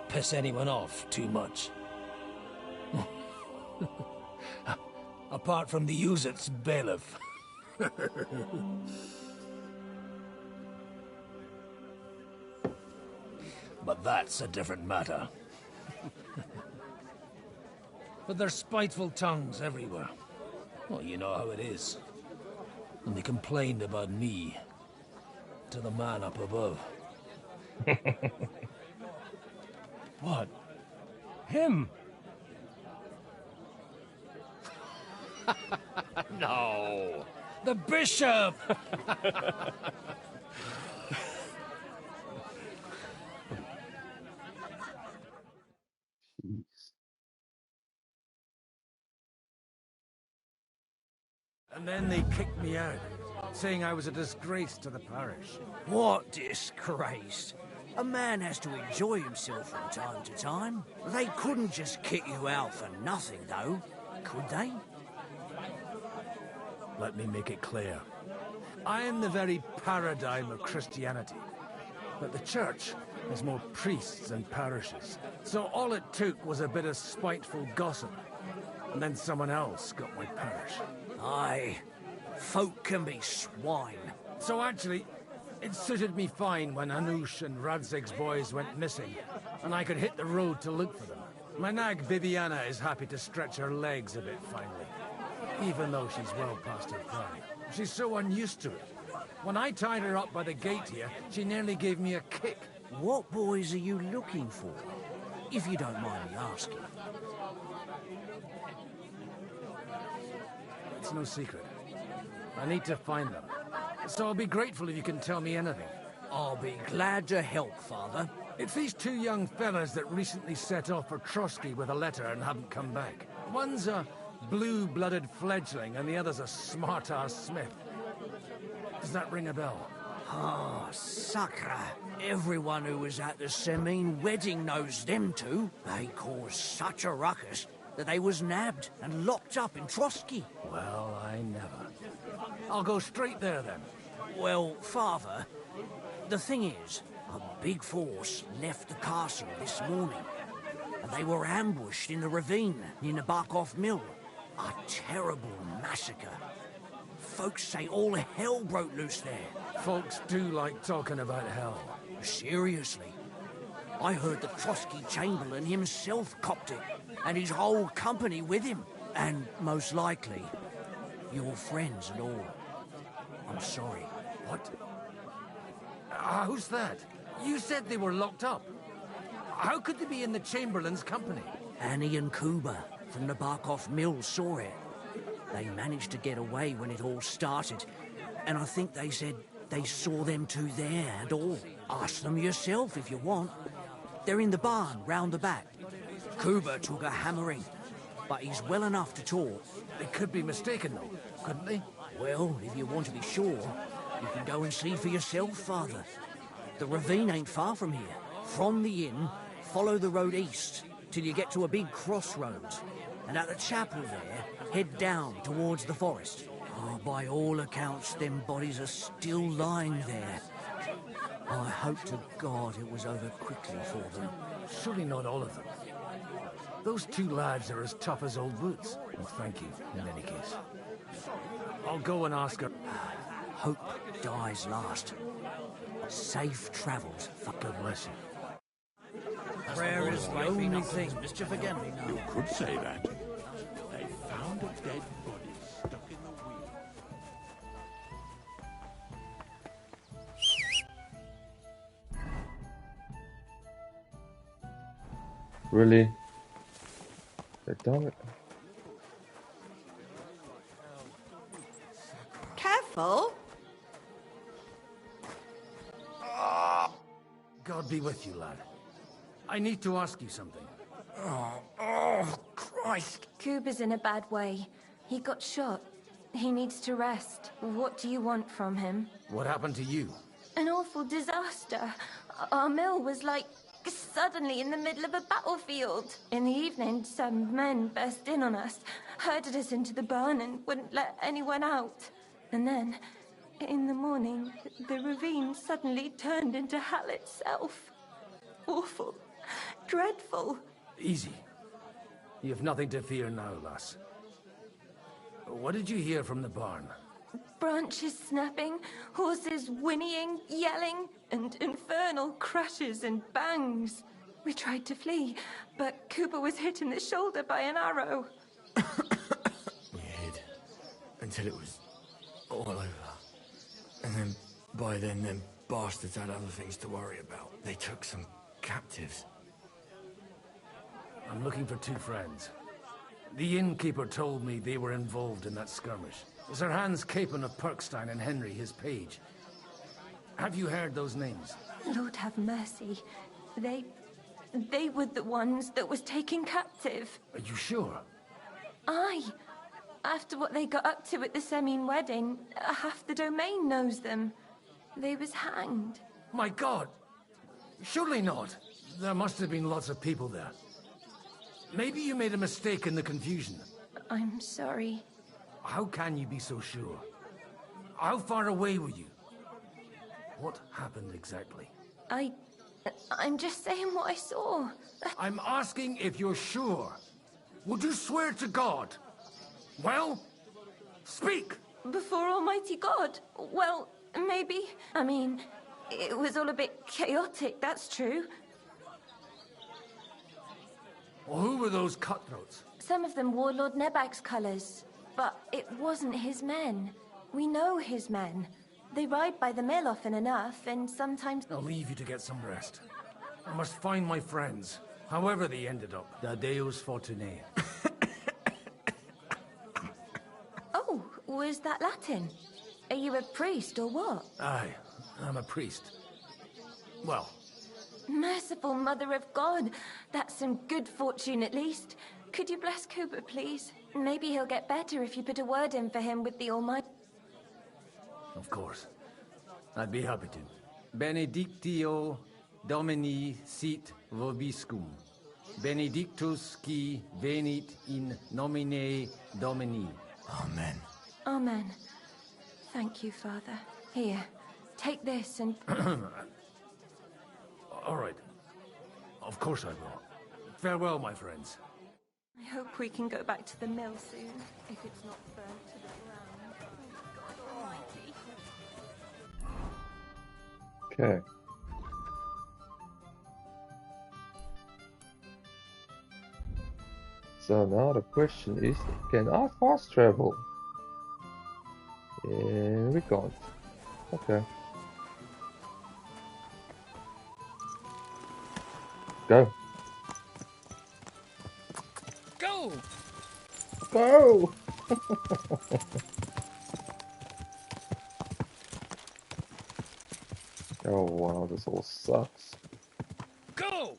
piss anyone off too much. Apart from the Uzit's bailiff. But that's a different matter. But there's spiteful tongues everywhere. Well, you know how it is. And they complained about me to the man up above. What? Him? No! The bishop! And then they kicked me out, saying I was a disgrace to the parish. What disgrace? A man has to enjoy himself from time to time. They couldn't just kick you out for nothing, though, could they? Let me make it clear. I am the very paradigm of Christianity. But the church has more priests than parishes. So all it took was a bit of spiteful gossip. And then someone else got my parish. Aye, folk can be swine. So actually, it suited me fine when Hanush and Radzig's boys went missing, and I could hit the road to look for them. My nag Bibiana is happy to stretch her legs a bit finally, even though she's well past her prime. She's so unused to it. When I tied her up by the gate here, she nearly gave me a kick. What boys are you looking for, if you don't mind me asking? It's no secret. I need to find them. So I'll be grateful if you can tell me anything. I'll be glad to help, Father. It's these two young fellas that recently set off for Trotsky with a letter and haven't come back. One's a blue-blooded fledgling and the other's a smart-ass smith. Does that ring a bell? Ah, Sakra. Everyone who was at the Semine wedding knows them two. They caused such a ruckus that they was nabbed and locked up in Trotsky. Well, I never. I'll go straight there, then. Well, Father, the thing is, a big force left the castle this morning, and they were ambushed in the ravine near Nabokov Mill. A terrible massacre. Folks say all hell broke loose there. Folks do like talking about hell. Seriously. I heard the Trotsky Chamberlain himself copped it, and his whole company with him. And most likely, your friends and all. I'm sorry. What? Who's that? You said they were locked up. How could they be in the Chamberlain's company? Annie and Kuba from the Barkov Mill saw it. They managed to get away when it all started, and I think they said they saw them two there and all. Ask them yourself if you want. They're in the barn round the back. Kuba took a hammering, but he's well enough to talk. They could be mistaken, though, couldn't they? Well, if you want to be sure, you can go and see for yourself, Father. The ravine ain't far from here. From the inn, follow the road east till you get to a big crossroads. And at the chapel there, head down towards the forest. Oh, by all accounts, them bodies are still lying there. I hope to God it was over quickly for them. Surely not all of them. Those two lads are as tough as old boots. Well, thank you, in any case. I'll go and ask her. Hope dies last. Safe travels. God bless you. Prayer is the only thing. Mischief again. You could say that. They found a dead body stuck in the wheel. Really? Damn it. Careful. God be with you, lad. I need to ask you something. Oh, Christ. Cooper's in a bad way. He got shot. He needs to rest. What do you want from him? What happened to you? An awful disaster. Our mill was like suddenly in the middle of a battlefield. In the evening, some men burst in on us, herded us into the barn and wouldn't let anyone out. And then, in the morning, the ravine suddenly turned into hell itself. Awful. Dreadful. Easy. You have nothing to fear now, lass. What did you hear from the barn? Branches snapping, horses whinnying, yelling, and infernal crashes and bangs. We tried to flee, but Cooper was hit in the shoulder by an arrow. We hid until it was all over. And then, by then, them bastards had other things to worry about. They took some captives. I'm looking for 2 friends. The innkeeper told me they were involved in that skirmish. Sir Hans Capon of Perkstein and Henry, his page. Have you heard those names? Lord have mercy. They were the ones that was taken captive. Are you sure? Aye. After what they got up to at the Semine wedding, half the domain knows them. They was hanged. My God! Surely not. There must have been lots of people there. Maybe you made a mistake in the confusion. I'm sorry. How can you be so sure? How far away were you? What happened exactly? I'm just saying what I saw. I'm asking if you're sure. Would you swear to God? Well, speak! Before Almighty God? Well, maybe. I mean, it was all a bit chaotic, that's true. Well, who were those cutthroats? Some of them wore Lord Nebag's colours, but it wasn't his men. We know his men. They ride by the mill often enough, and sometimes... I'll leave you to get some rest. I must find my friends, however they ended up. Da Deus Fortunae. Oh, was that Latin? Are you a priest or what? Aye, I'm a priest. Well... Merciful Mother of God, that's some good fortune at least. Could you bless Cooper, please? Maybe he'll get better if you put a word in for him with the Almighty. Of course. I'd be happy to. Benedictio Domini sit vobiscum. Benedictus qui venit in nomine Domini. Amen. Amen. Thank you, Father. Here, take this and... All right. Of course I will. Farewell, my friends. I hope we can go back to the mill soon, if it's not burnt to the ground. God Almighty. Okay. So now the question is, can I fast travel? And we can't. Okay. Go. Go! Go! Oh wow, this all sucks. Go!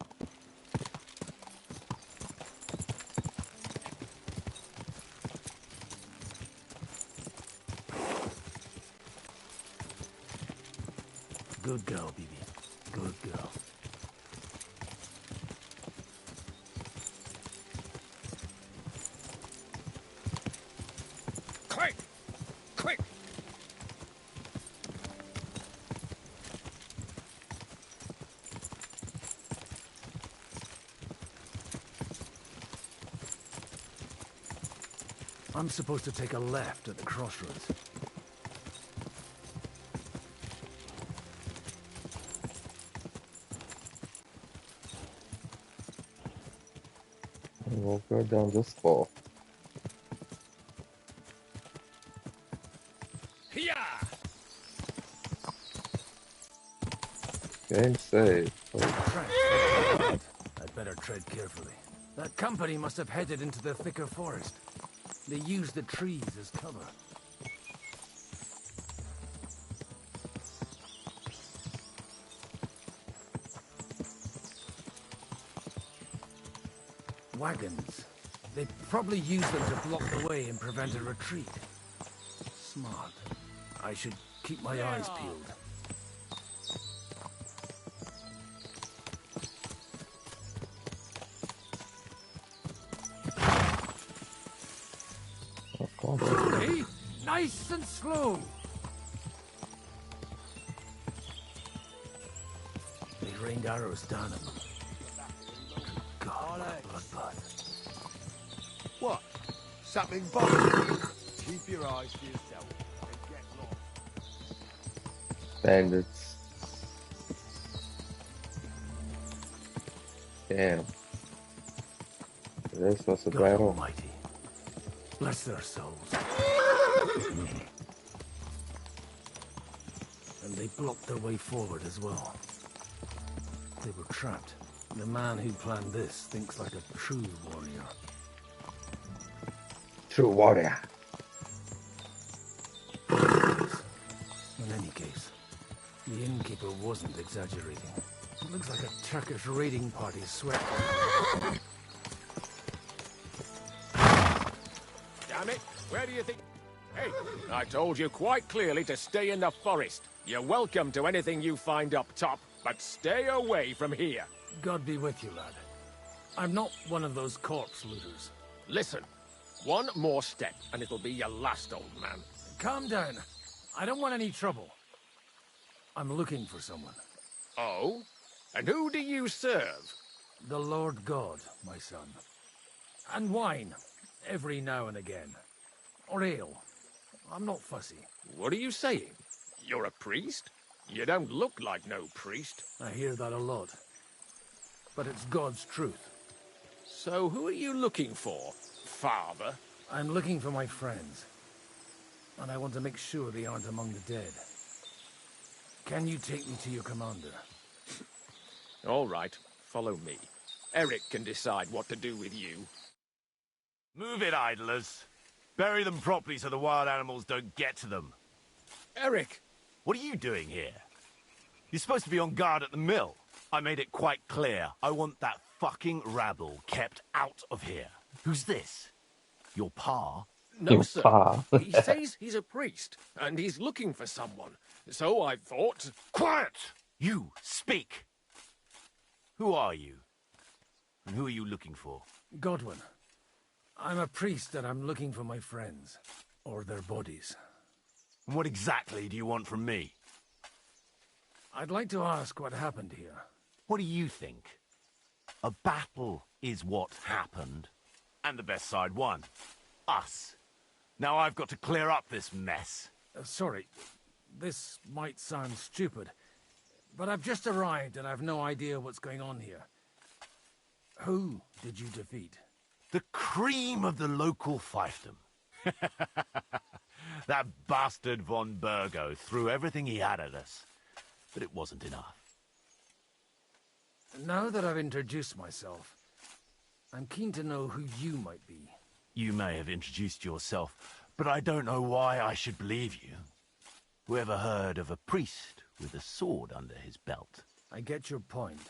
Good girl, Bibi. Good girl. Quick! Quick! I'm supposed to take a left at the crossroads. And we'll go down this path. Game saved. Oh. A better tread carefully. That company must have headed into the thicker forest. They used the trees as cover. Wagons. They probably used them to block the way and prevent a retreat. Smart. I should keep my eyes peeled. Hey, nice and slow. They rained arrows down at them. God, bloodbath. What? Something bothering you? Keep your eyes to yourself and get lost. Bandits. Damn. This was a God battle. Almighty. Bless their souls. And they blocked their way forward as well. They were trapped. The man who planned this thinks like a true warrior. True warrior. In any case, the innkeeper wasn't exaggerating. It looks like a Turkish raiding party swept. Damn it! Where do you think... Hey, I told you quite clearly to stay in the forest. You're welcome to anything you find up top, but stay away from here. God be with you, lad. I'm not one of those corpse looters. Listen, one more step and it'll be your last, old man. Calm down. I don't want any trouble. I'm looking for someone. Oh? And who do you serve? The Lord God, my son. And wine, every now and again. Or ale. I'm not fussy. What are you saying? You're a priest? You don't look like no priest. I hear that a lot. But it's God's truth. So who are you looking for, Father? I'm looking for my friends. And I want to make sure they aren't among the dead. Can you take me to your commander? All right, follow me. Eric can decide what to do with you. Move it, idlers. Bury them properly so the wild animals don't get to them. Eric! What are you doing here? You're supposed to be on guard at the mill. I made it quite clear. I want that fucking rabble kept out of here. Who's this? Your pa? No, sir. He says he's a priest, and he's looking for someone. So I thought... Quiet! You, speak! Who are you? And who are you looking for? Godwin. I'm a priest and I'm looking for my friends. Or their bodies. And what exactly do you want from me? I'd like to ask what happened here. What do you think? A battle is what happened. And the best side won. Us. Now I've got to clear up this mess. Sorry, this might sound stupid, but I've just arrived and I've no idea what's going on here. Who did you defeat? The cream of the local fiefdom. That bastard von Burgo threw everything he had at us, but it wasn't enough. Now that I've introduced myself, I'm keen to know who you might be. You may have introduced yourself, but I don't know why I should believe you. Whoever heard of a priest with a sword under his belt? I get your point.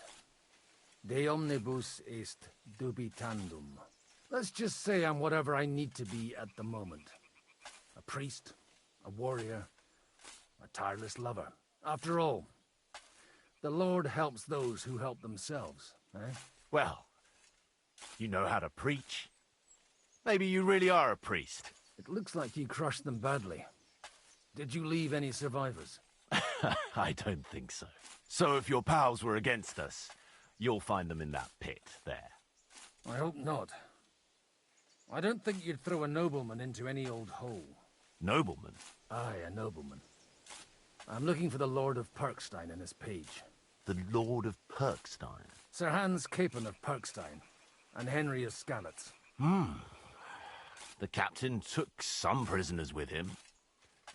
De omnibus est dubitandum. Let's just say I'm whatever I need to be at the moment. A priest, a warrior, a tireless lover. After all, the Lord helps those who help themselves, eh? Well, you know how to preach. Maybe you really are a priest. It looks like you crushed them badly. Did you leave any survivors? I don't think so. So if your pals were against us, you'll find them in that pit there. I hope not. I don't think you'd throw a nobleman into any old hole. Nobleman? Aye, a nobleman. I'm looking for the Lord of Perkstein and his page. The Lord of Perkstein? Sir Hans Capon of Perkstein, and Henry of Skalitz. The captain took some prisoners with him,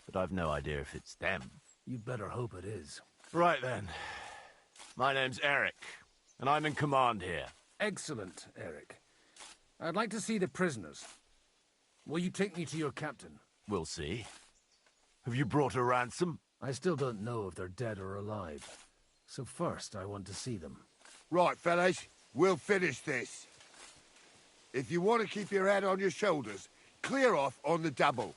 but I've no idea if it's them. You'd better hope it is. Right then. My name's Eric, and I'm in command here. Excellent, Eric. I'd like to see the prisoners. Will you take me to your captain? We'll see. Have you brought a ransom? I still don't know if they're dead or alive. So first, I want to see them. Right, fellas. We'll finish this. If you want to keep your head on your shoulders, clear off on the double.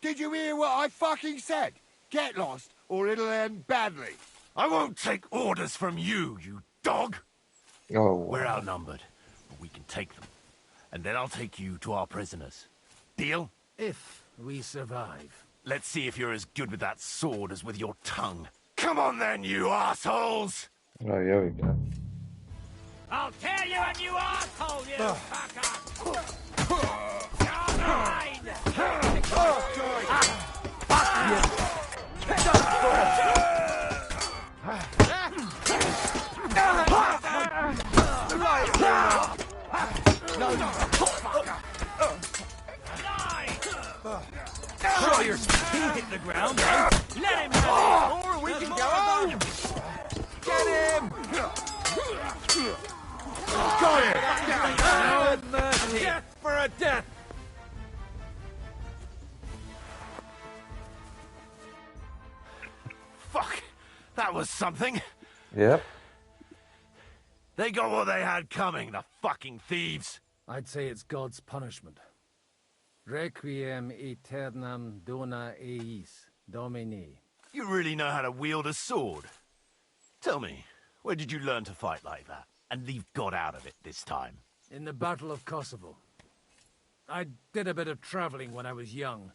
Did you hear what I fucking said? Get lost, or it'll end badly. I won't take orders from you, you dog! Oh, wow. We're outnumbered, but we can take them. And then I'll take you to our prisoners. Deal? If we survive. Let's see if you're as good with that sword as with your tongue. Come on then, you assholes! Oh, here we go. I'll tear you a new asshole, you fucker! You're mine! Sure, your teeth hit the ground, eh? Let him have it! Or we can go home! Get him! Got it! No mercy! Death for a death! Fuck! That was something! Yep. They got what they had coming, the fucking thieves! I'd say it's God's punishment. Requiem aeternam dona eis, Domini. You really know how to wield a sword? Tell me, where did you learn to fight like that? And leave God out of it this time? In the Battle of Kosovo. I did a bit of traveling when I was young,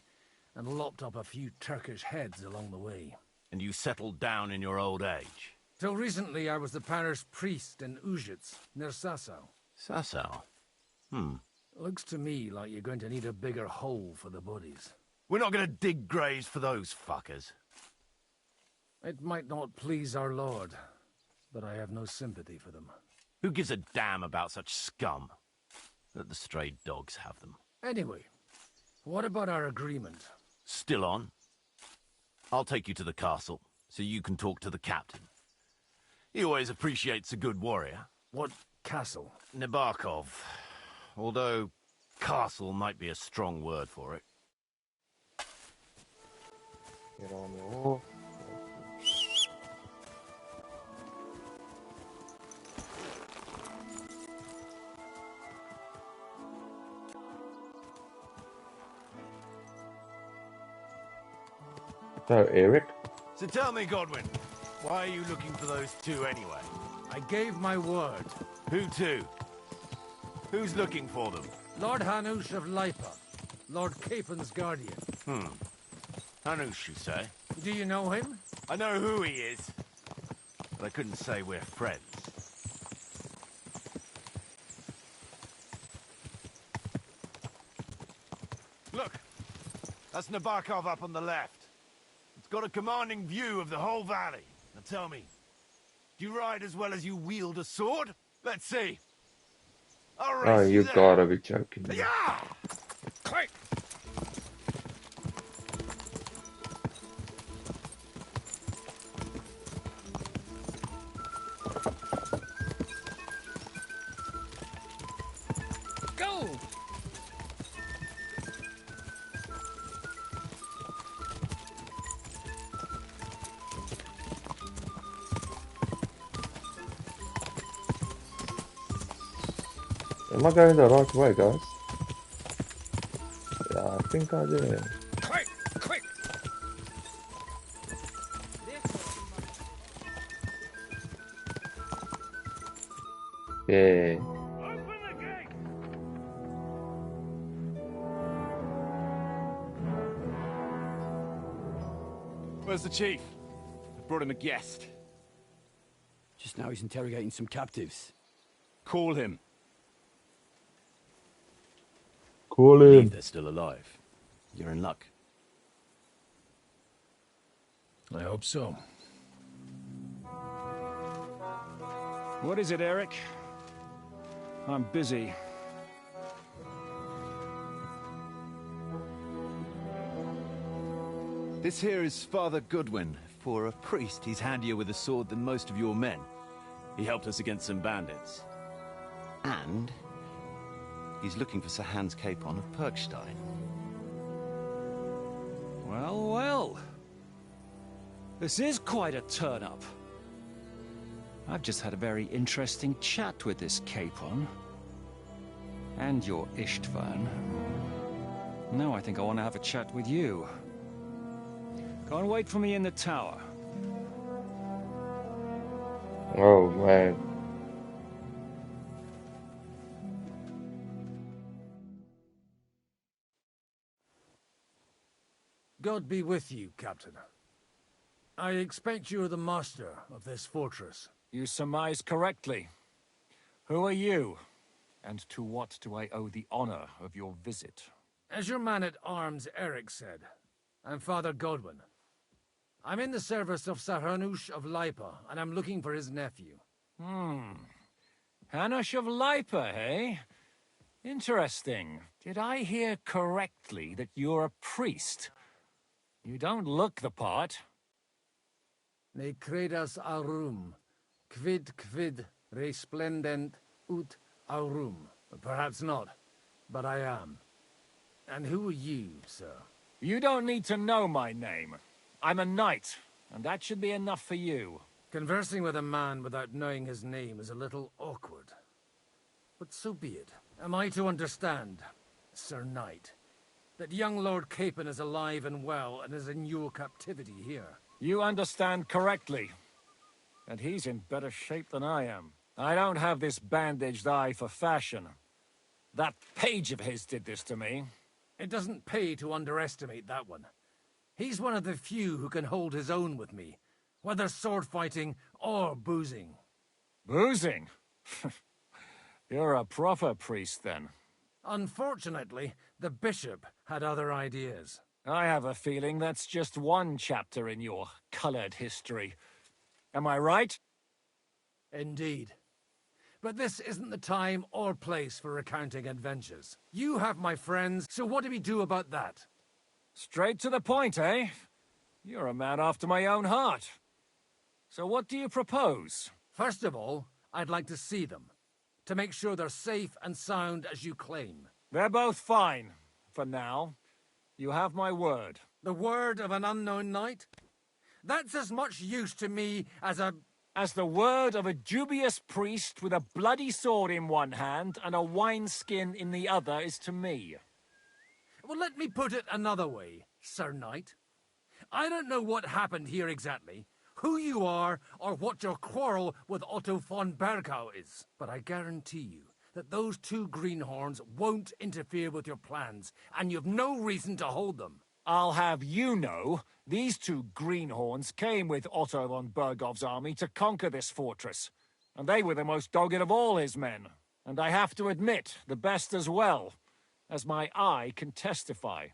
and lopped up a few Turkish heads along the way. And you settled down in your old age? Till recently I was the parish priest in Užice, near Sasau. Sasau? Looks to me like you're going to need a bigger hole for the bodies. We're not going to dig graves for those fuckers. It might not please our Lord, but I have no sympathy for them. Who gives a damn about such scum? Let the stray dogs have them. Anyway, what about our agreement? Still on? I'll take you to the castle, so you can talk to the captain. He always appreciates a good warrior. What castle? Nebarkov. Although, castle might be a strong word for it. Get on the horse. So, Eric? So tell me, Godwin, why are you looking for those two anyway? I gave my word. Who to? Who's looking for them? Lord Hanush of Lipa, Lord Capen's guardian. Hanush, you say? Do you know him? I know who he is, but I couldn't say we're friends. Look, that's Nabokov up on the left. It's got a commanding view of the whole valley. Now tell me, do you ride as well as you wield a sword? Let's see. I'll race Oh, you there. gotta be joking me. Yeah! Quick! Go! Am I going the right way, guys? Yeah, I think I did. Quick! Quick! Yeah. Where's the chief? I brought him a guest. Just now he's interrogating some captives. Call him. Call Believe him. they're still alive. You're in luck. I hope so. What is it, Eric? I'm busy. This here is Father Goodwin. For a priest, he's handier with a sword than most of your men. He helped us against some bandits. And he's looking for Sir Hans Capon of Perkstein. Well, well. This is quite a turn-up. I've just had a very interesting chat with this Capon. And your Istvan. Now I think I want to have a chat with you. Go and wait for me in the tower. Oh, man. God be with you, Captain. I expect you are the master of this fortress. You surmise correctly. Who are you? And to what do I owe the honor of your visit? As your man-at-arms Eric said, I'm Father Godwin. I'm in the service of Sir Hanush of Lipa, and I'm looking for his nephew. Hanush of Lipa, eh? Interesting. Did I hear correctly that you're a priest? You don't look the part. Ne credas aurum, quid resplendent ut aurum. Perhaps not, but I am. And who are you, sir? You don't need to know my name. I'm a knight, and that should be enough for you. Conversing with a man without knowing his name is a little awkward. But so be it. Am I to understand, Sir Knight, that young Lord Capon is alive and well and is in your captivity here? You understand correctly. And he's in better shape than I am. I don't have this bandaged eye for fashion. That page of his did this to me. It doesn't pay to underestimate that one. He's one of the few who can hold his own with me, whether sword fighting or boozing. Boozing? You're a proper priest, then. Unfortunately, the bishop had other ideas. I have a feeling that's just one chapter in your colored history. Am I right? Indeed. But this isn't the time or place for recounting adventures. You have my friends, so what do we do about that? Straight to the point, eh? You're a man after my own heart. So what do you propose? First of all, I'd like to see them, to make sure they're safe and sound as you claim. They're both fine, for now. You have my word. The word of an unknown knight? That's as much use to me as the word of a dubious priest with a bloody sword in one hand and a wineskin in the other is to me. Well, let me put it another way, Sir Knight. I don't know what happened here exactly, who you are, or what your quarrel with Otto von Bergau is. But I guarantee you that those two greenhorns won't interfere with your plans, and you've no reason to hold them. I'll have you know, these two greenhorns came with Otto von Bergov's army to conquer this fortress. And they were the most dogged of all his men. And I have to admit, the best as well, as my eye can testify.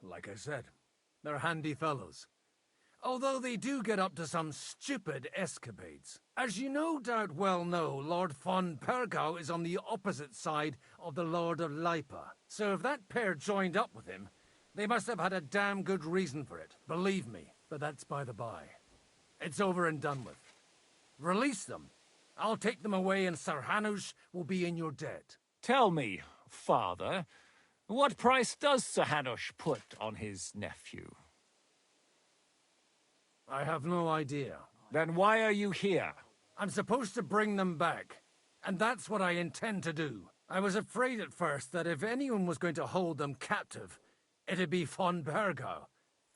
Like I said, they're handy fellows. Although they do get up to some stupid escapades. As you no doubt well know, Lord von Bergau is on the opposite side of the Lord of Lipa. So if that pair joined up with him, they must have had a damn good reason for it. Believe me, but that's by the by. It's over and done with. Release them. I'll take them away and Sir Hanush will be in your debt. Tell me, Father, what price does Sir Hanush put on his nephew? I have no idea. Then why are you here? I'm supposed to bring them back, and that's what I intend to do. I was afraid at first that if anyone was going to hold them captive, it'd be von Bergau,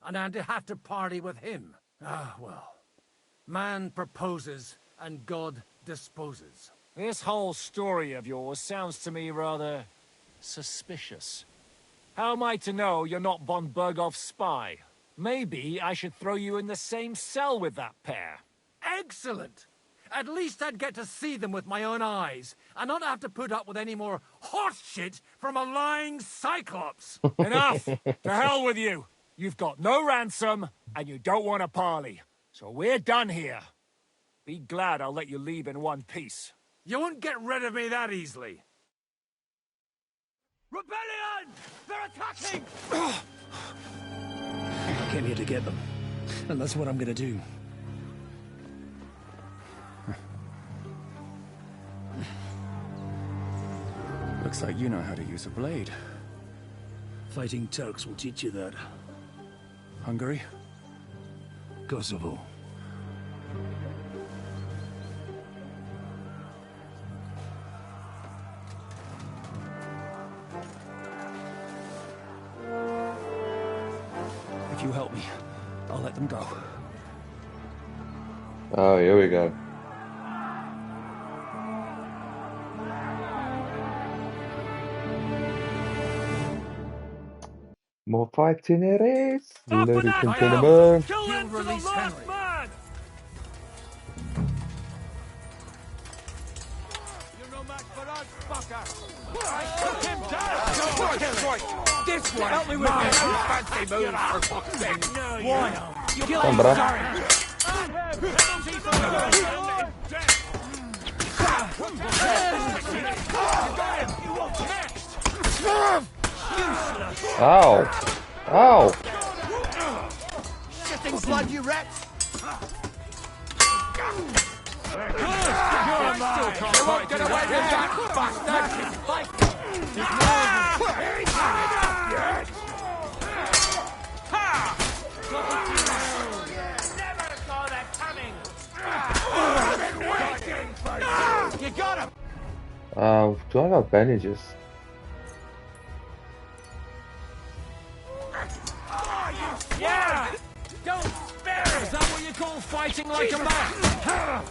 and I'd have to party with him. Ah, well. Man proposes, and God disposes. This whole story of yours sounds to me rather suspicious. How am I to know you're not von Bergov's spy? Maybe I should throw you in the same cell with that pair. Excellent! At least I'd get to see them with my own eyes, and not have to put up with any more horse shit from a lying cyclops. Enough! To hell with you! You've got no ransom, and you don't want a parley. So we're done here. Be glad I'll let you leave in one piece. You won't get rid of me that easily. Rebellion! They're attacking! I came here to get them, and that's what I'm gonna do. Looks like you know how to use a blade. Fighting Turks will teach you that. Hungary? Kosovo. If you help me, I'll let them go. Oh, here we go. More fighting it is, ladies and gentlemen. Kill them to the last man! You're no match for us, fucker! Took him down! This one! Help me with this! Fancy move, for fuck's sake! Why? Kill Come, him, bruh. sorry! Ow! Ow! Shitting blood, you rats! Get away with that, Never saw that coming! You got him! Do I have bandages? Yeah! Don't spare it! Is that what you call fighting like a man?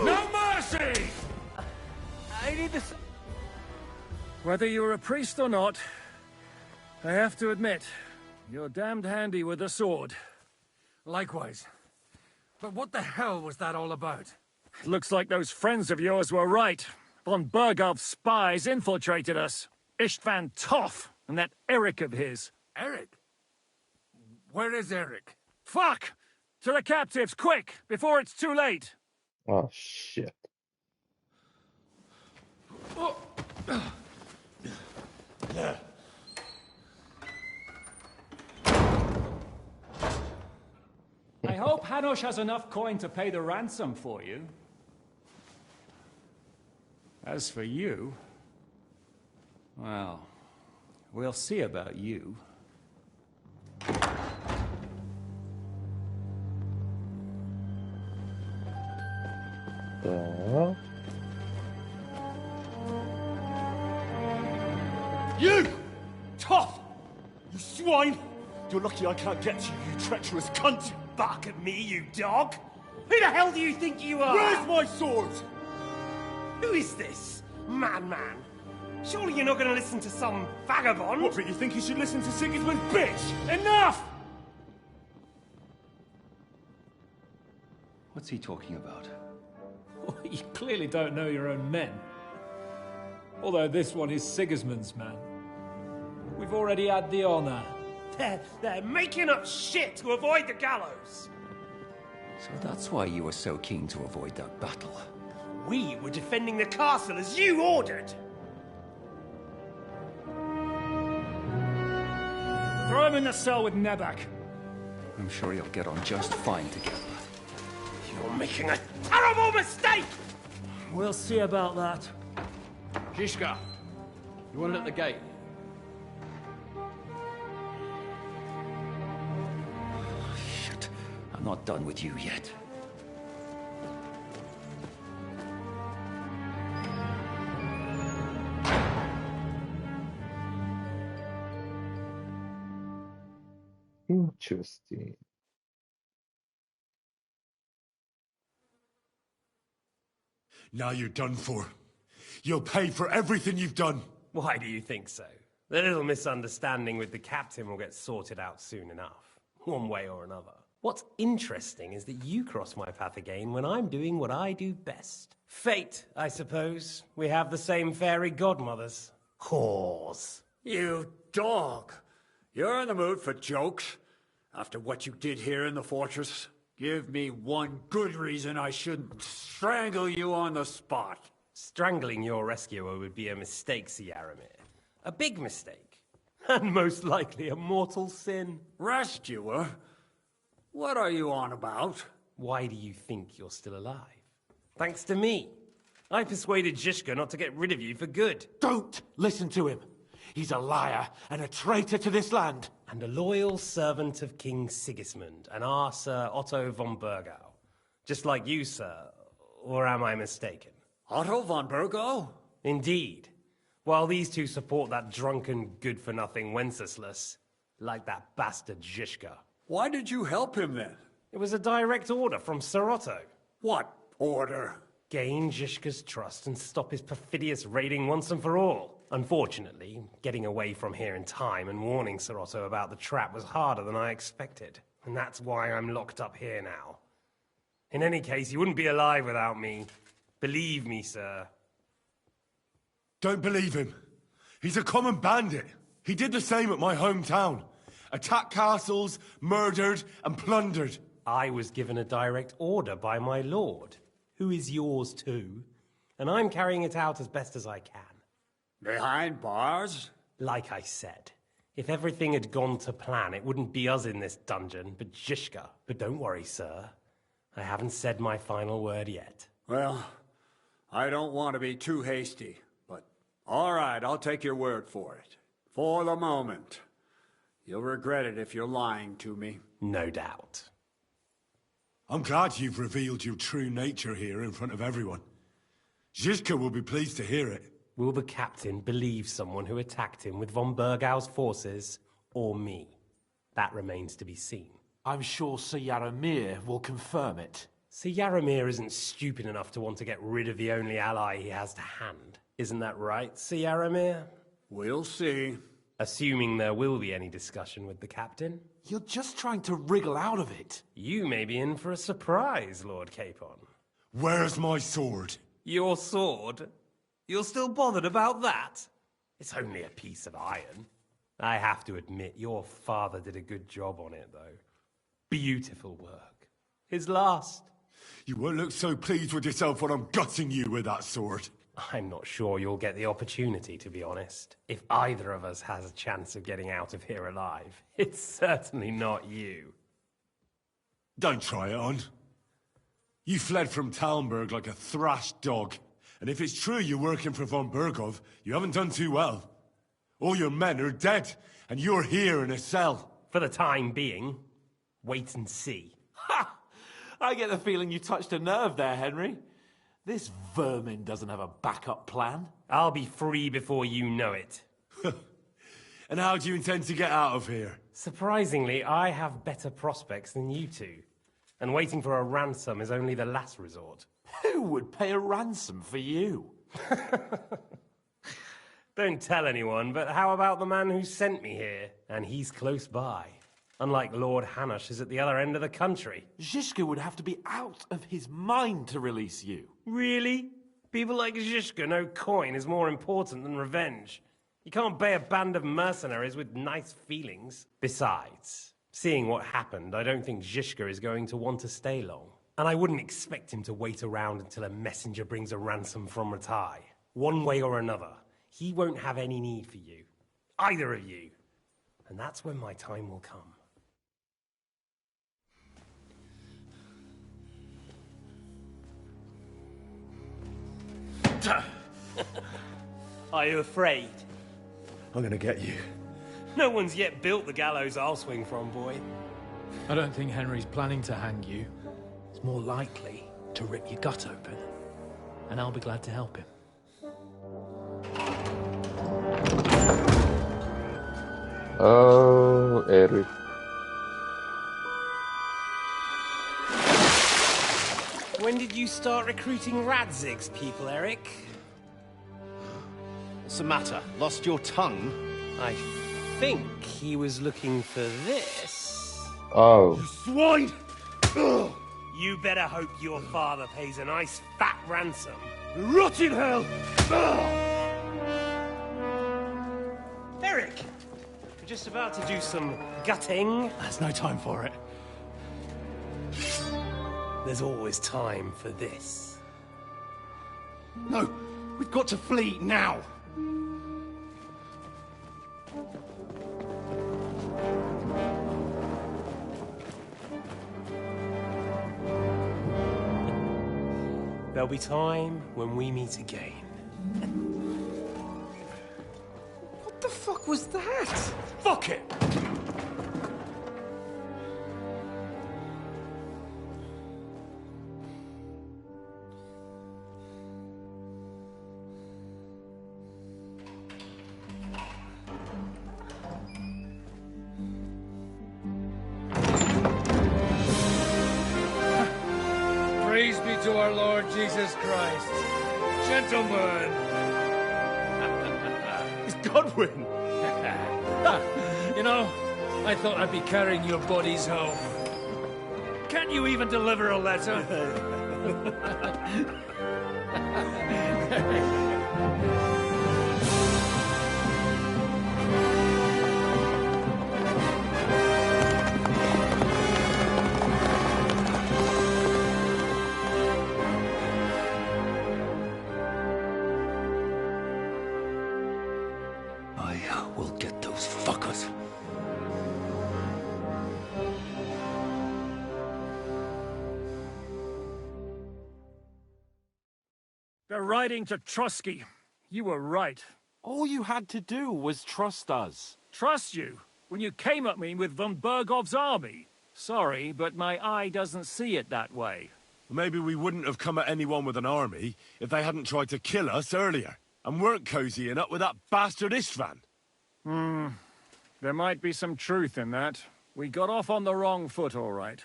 No mercy! I need this. Whether you're a priest or not, I have to admit, you're damned handy with a sword. Likewise. But what the hell was that all about? Looks like those friends of yours were right. Von Bergov's spies infiltrated us. Istvan Toth and that Eric of his. Eric? Where is Eric? Fuck! To the captives, quick, before it's too late! Oh, shit. I hope Hanush has enough coin to pay the ransom for you. As for you, well, we'll see about you. You! Tough! You swine! You're lucky I can't get you, you treacherous cunt! Bark at me, you dog! Who the hell do you think you are? Where's my sword? Who is this? Man. Surely you're not going to listen to some vagabond? What, but you think you should listen to Sigismund's bitch? Enough! What's he talking about? You clearly don't know your own men. Although this one is Sigismund's man. We've already had the honor. They're making up shit to avoid the gallows! So that's why you were so keen to avoid that battle. We were defending the castle as you ordered! Throw him in the cell with Nebak. I'm sure he'll get on just fine together. You're making a terrible mistake! We'll see about that. Shishka, you want it at the gate? Shit, I'm not done with you yet. Interesting. Now you're done for. You'll pay for everything you've done. Why do you think so? The little misunderstanding with the captain will get sorted out soon enough, one way or another. What's interesting is that you cross my path again when I'm doing what I do best. Fate, I suppose. We have the same fairy godmothers. Whores. You dog! You're in the mood for jokes? After what you did here in the fortress? Give me one good reason I shouldn't strangle you on the spot. Strangling your rescuer would be a mistake, Yaramir. A big mistake. And most likely a mortal sin. Rescuer? What are you on about? Why do you think you're still alive? Thanks to me. I persuaded Zhishka not to get rid of you for good. Don't listen to him. He's a liar and a traitor to this land. And a loyal servant of King Sigismund and our Sir Otto von Burgau. Just like you, sir. Or am I mistaken? Otto von Burgau? Indeed. While these two support that drunken, good-for-nothing Wenceslas, like that bastard Zhishka. Why did you help him then? It was a direct order from Sir Otto. What order? Gain Zhishka's trust and stop his perfidious raiding once and for all. Unfortunately, getting away from here in time and warning Sir Otto about the trap was harder than I expected. And that's why I'm locked up here now. In any case, you wouldn't be alive without me. Believe me, sir. Don't believe him. He's a common bandit. He did the same at my hometown. Attacked castles, murdered, and plundered. I was given a direct order by my lord, who is yours too, and I'm carrying it out as best as I can. Behind bars? Like I said, if everything had gone to plan, it wouldn't be us in this dungeon, but Zhishka. But don't worry, sir. I haven't said my final word yet. Well, I don't want to be too hasty, but all right, I'll take your word for it. For the moment. You'll regret it if you're lying to me. No doubt. I'm glad you've revealed your true nature here in front of everyone. Zhishka will be pleased to hear it. Will the captain believe someone who attacked him with von Burgau's forces, or me? That remains to be seen. I'm sure Sir Yaramir will confirm it. Sir Yaramir isn't stupid enough to want to get rid of the only ally he has to hand. Isn't that right, Sir Yaramir? We'll see. Assuming there will be any discussion with the captain. You're just trying to wriggle out of it. You may be in for a surprise, Lord Capon. Where's my sword? Your sword? You're still bothered about that? It's only a piece of iron. I have to admit, your father did a good job on it, though. Beautiful work. His last. You won't look so pleased with yourself when I'm gutting you with that sword. I'm not sure you'll get the opportunity, to be honest. If either of us has a chance of getting out of here alive, it's certainly not you. Don't try it on. You fled from Talmberg like a thrashed dog. And if it's true you're working for von Burgov, you haven't done too well. All your men are dead, and you're here in a cell. For the time being, wait and see. Ha! I get the feeling you touched a nerve there, Henry. This vermin doesn't have a backup plan. I'll be free before you know it. And how do you intend to get out of here? Surprisingly, I have better prospects than you two. And waiting for a ransom is only the last resort. Who would pay a ransom for you? Don't tell anyone, but how about the man who sent me here? And he's close by. Unlike Lord Hanush is at the other end of the country. Zhishka would have to be out of his mind to release you. Really? People like Zhishka know coin is more important than revenge. You can't pay a band of mercenaries with nice feelings. Besides, seeing what happened, I don't think Zhishka is going to want to stay long. And I wouldn't expect him to wait around until a messenger brings a ransom from Ratai. One way or another, he won't have any need for you. Either of you. And that's when my time will come. Are you afraid? I'm gonna get you. No one's yet built the gallows I'll swing from, boy. I don't think Henry's planning to hang you. It's more likely to rip your gut open. And I'll be glad to help him. Oh, Eric. When did you start recruiting Radzig's people, Eric? What's the matter? Lost your tongue? I think he was looking for this. Oh. You swine! You better hope your father pays a nice fat ransom. Rot in hell! Eric! We're just about to do some gutting. There's no time for it. There's always time for this. No, we've got to flee now. There'll be time when we meet again. What the fuck was that? Fuck it! Praise be to our Lord Jesus Christ. Gentlemen. It's Godwin. You know, I thought I'd be carrying your bodies home. Can't you even deliver a letter? I will get those fuckers. They're riding to Trusky. You were right. All you had to do was trust us. Trust you? When you came at me with von Bergov's army? Sorry, but my eye doesn't see it that way. Maybe we wouldn't have come at anyone with an army if they hadn't tried to kill us earlier, and weren't cozying up with that bastard Istvan. There might be some truth in that. We got off on the wrong foot, all right.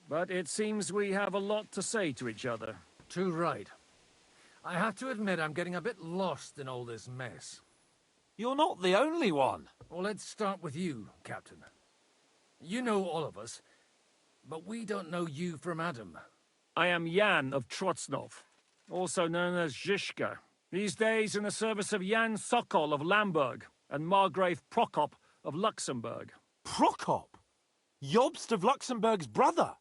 But it seems we have a lot to say to each other. Too right. I have to admit I'm getting a bit lost in all this mess. You're not the only one. Well, let's start with you, Captain. You know all of us, but we don't know you from Adam. I am Jan of Trotsnov, also known as Zhishka. These days in the service of Jan Sokol of Lamberg and Margrave Prokop of Luxembourg. Prokop? Jobst of Luxembourg's brother?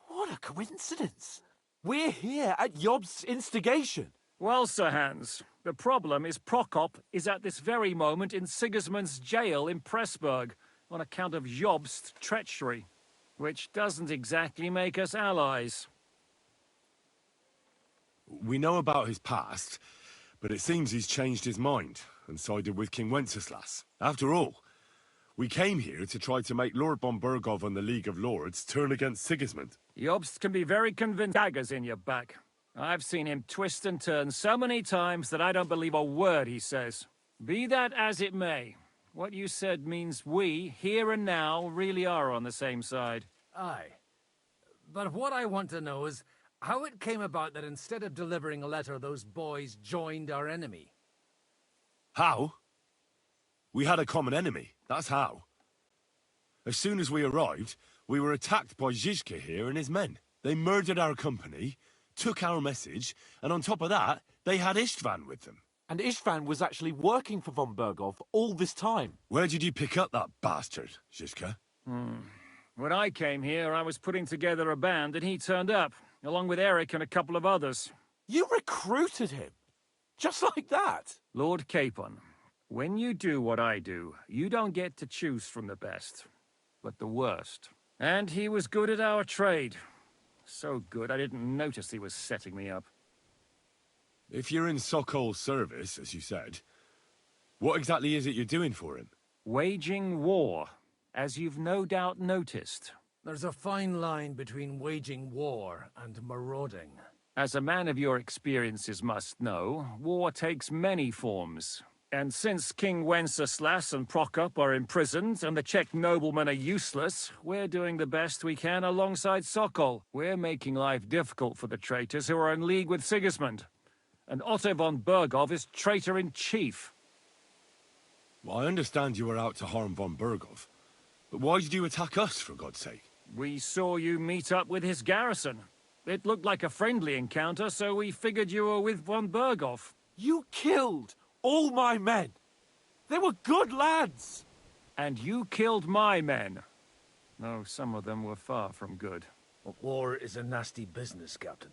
What a coincidence. We're here at Jobst's instigation. Well, Sir Hans, the problem is Prokop is at this very moment in Sigismund's jail in Pressburg on account of Jobst's treachery, which doesn't exactly make us allies. We know about his past, but it seems he's changed his mind and sided with King Wenceslas. After all, we came here to try to make Lord von Bergov and the League of Lords turn against Sigismund. Jobst can be very convinced daggers in your back. I've seen him twist and turn so many times that I don't believe a word he says. Be that as it may, what you said means we, here and now, really are on the same side. Aye. But what I want to know is how it came about that instead of delivering a letter, those boys joined our enemy. How? We had a common enemy, that's how. As soon as we arrived, we were attacked by Zhizka here and his men. They murdered our company, took our message, and on top of that, they had Istvan with them. And Istvan was actually working for von Bergov all this time. Where did you pick up that bastard, Zhizka? When I came here, I was putting together a band and he turned up, along with Eric and a couple of others. You recruited him? Just like that? Lord Capon, when you do what I do, you don't get to choose from the best, but the worst. And he was good at our trade. So good, I didn't notice he was setting me up. If you're in Sokol's service, as you said, what exactly is it you're doing for him? Waging war, as you've no doubt noticed. There's a fine line between waging war and marauding. As a man of your experiences must know, war takes many forms. And since King Wenceslas and Prokop are imprisoned and the Czech noblemen are useless, we're doing the best we can alongside Sokol. We're making life difficult for the traitors who are in league with Sigismund. And Otto von Bergov is traitor-in-chief. Well, I understand you were out to harm von Bergov, but why did you attack us, for God's sake? We saw you meet up with his garrison. It looked like a friendly encounter, so we figured you were with von Bergov. You killed all my men. They were good lads. And you killed my men. Though some of them were far from good. War is a nasty business, Captain.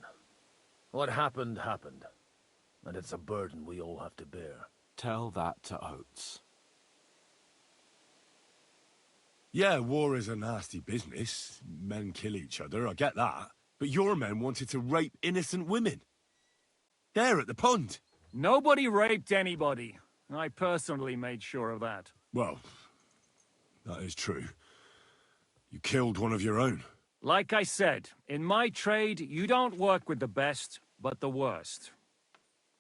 What happened, happened. And it's a burden we all have to bear. Tell that to Oates. Yeah, war is a nasty business. Men kill each other, I get that. But your men wanted to rape innocent women. There, at the pond. Nobody raped anybody. I personally made sure of that. Well, that is true. You killed one of your own. Like I said, in my trade, you don't work with the best, but the worst.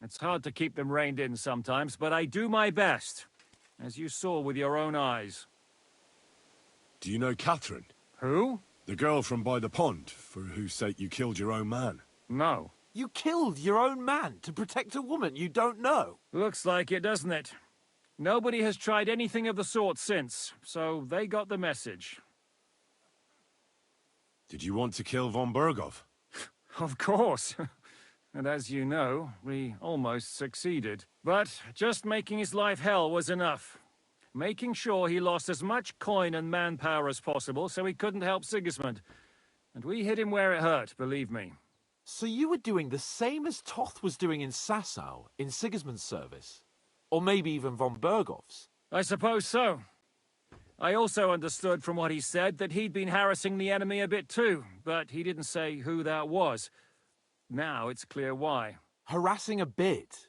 It's hard to keep them reined in sometimes, but I do my best, as you saw with your own eyes. Do you know Catherine? Who? The girl from by the pond, for whose sake you killed your own man. No. You killed your own man to protect a woman you don't know? Looks like it, doesn't it? Nobody has tried anything of the sort since, so they got the message. Did you want to kill von Berghoff? Of course. And as you know, we almost succeeded. But just making his life hell was enough. Making sure he lost as much coin and manpower as possible so he couldn't help Sigismund. And we hit him where it hurt, believe me. So you were doing the same as Toth was doing in Sasau, in Sigismund's service? Or maybe even von Berghoff's? I suppose so. I also understood from what he said that he'd been harassing the enemy a bit too, but he didn't say who that was. Now it's clear why. Harassing a bit?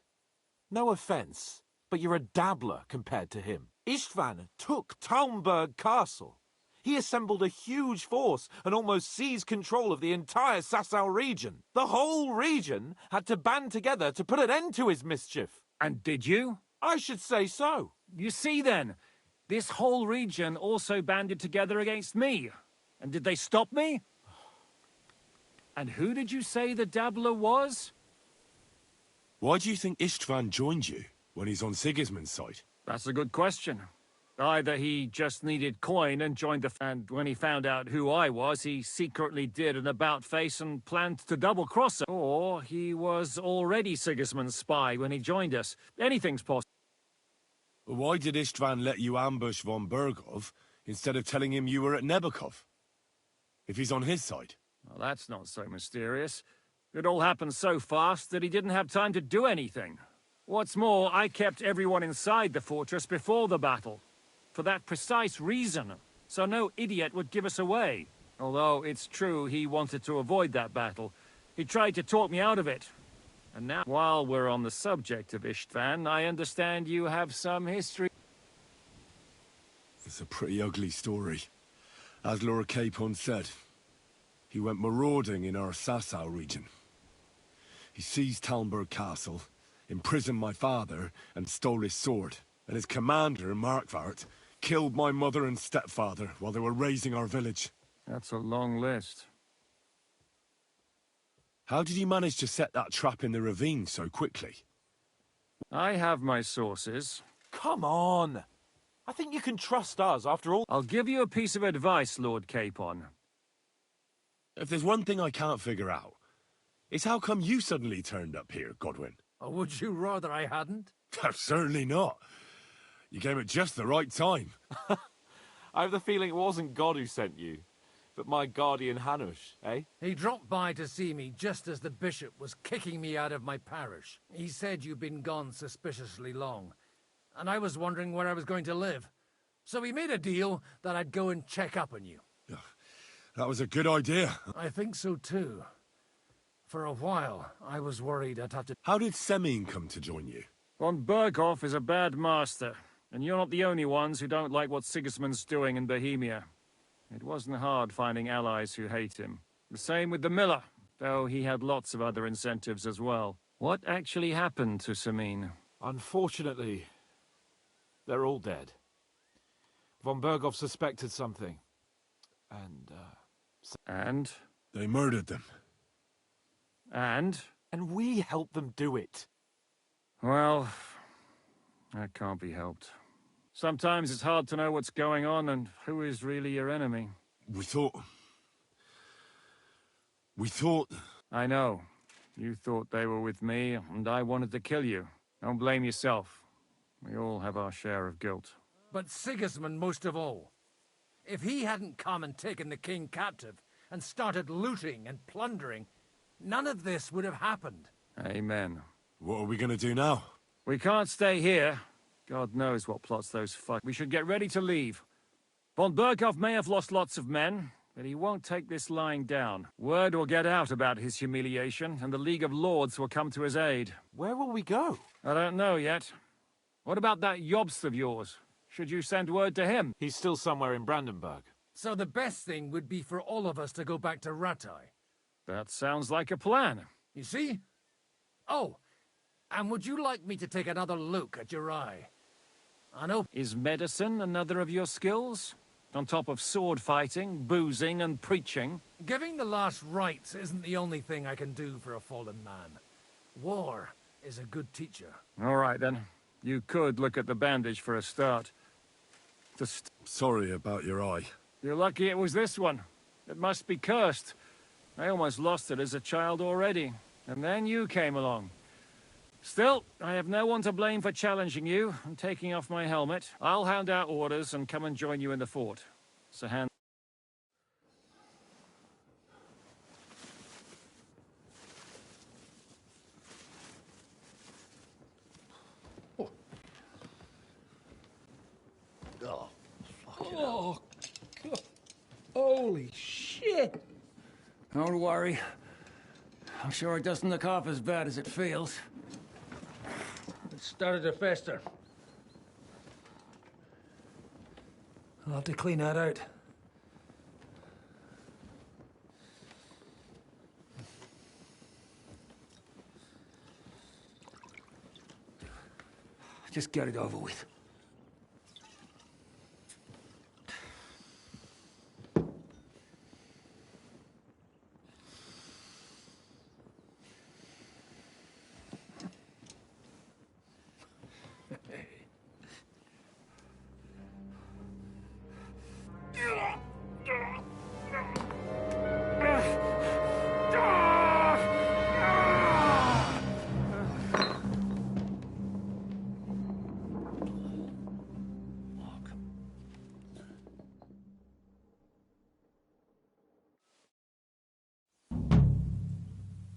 No offence, but you're a dabbler compared to him. Istvan took Talmberg Castle. He assembled a huge force and almost seized control of the entire Sasau region. The whole region had to band together to put an end to his mischief. And did you? I should say so. You see then, this whole region also banded together against me. And did they stop me? And who did you say the dabbler was? Why do you think Istvan joined you when he's on Sigismund's side? That's a good question. Either he just needed coin and joined and when he found out who I was, he secretly did an about-face and planned to double-cross us. Or he was already Sigismund's spy when he joined us. Anything's possible. Why did Istvan let you ambush von Berghoff instead of telling him you were at Nebakov? If he's on his side. Well, that's not so mysterious. It all happened so fast that he didn't have time to do anything. What's more, I kept everyone inside the fortress before the battle. For that precise reason, so no idiot would give us away. Although it's true he wanted to avoid that battle. He tried to talk me out of it. And now, while we're on the subject of Istvan, I understand you have some history. It's a pretty ugly story. As Lord Capon said, he went marauding in our Sasau region. He seized Talmberg Castle, imprisoned my father, and stole his sword. And his commander, Markvart, killed my mother and stepfather while they were raising our village. That's a long list. How did you manage to set that trap in the ravine so quickly? I have my sources. Come on! I think you can trust us, after all. I'll give you a piece of advice, Lord Capon. If there's one thing I can't figure out, it's how come you suddenly turned up here, Godwin? Or would you rather I hadn't? Certainly not. You came at just the right time. I have the feeling it wasn't God who sent you, but my guardian Hanush, eh? He dropped by to see me just as the bishop was kicking me out of my parish. He said you'd been gone suspiciously long, and I was wondering where I was going to live. So we made a deal that I'd go and check up on you. That was a good idea. I think so too. For a while, I was worried I'd have to... How did Semyon come to join you? Von Berghoff is a bad master, and you're not the only ones who don't like what Sigismund's doing in Bohemia. It wasn't hard finding allies who hate him. The same with the miller, though he had lots of other incentives as well. What actually happened to Semyon? Unfortunately, they're all dead. Von Berghoff suspected something. And? They murdered them. And? And we helped them do it. Well, that can't be helped. Sometimes it's hard to know what's going on and who is really your enemy. We thought... I know. You thought they were with me, and I wanted to kill you. Don't blame yourself. We all have our share of guilt. But Sigismund most of all. If he hadn't come and taken the king captive, and started looting and plundering, none of this would have happened. Amen. What are we gonna do now? We can't stay here. God knows what plots those We should get ready to leave. Von Berghoff may have lost lots of men, But he won't take this lying down. Word will get out about his humiliation, and the League of Lords will come to his aid. Where will we go? I don't know yet. What about that Jobst of yours? Should you send word to him? He's still somewhere in Brandenburg. So the best thing would be for all of us to go back to Rattay. That sounds like a plan. You see? Oh, and would you like me to take another look at your eye? I know. Is medicine another of your skills? On top of sword fighting, boozing, and preaching? Giving the last rites isn't the only thing I can do for a fallen man. War is a good teacher. All right, then. You could look at the bandage for a start. Sorry about your eye. You're lucky it was this one. It must be cursed. I almost lost it as a child already. And then you came along. Still, I have no one to blame for challenging you and taking off my helmet. I'll hand out orders and come and join you in the fort. Sahan. Oh, God. Holy shit! Don't worry. I'm sure it doesn't look half as bad as it feels. It started to fester. I'll have to clean that out. Just get it over with.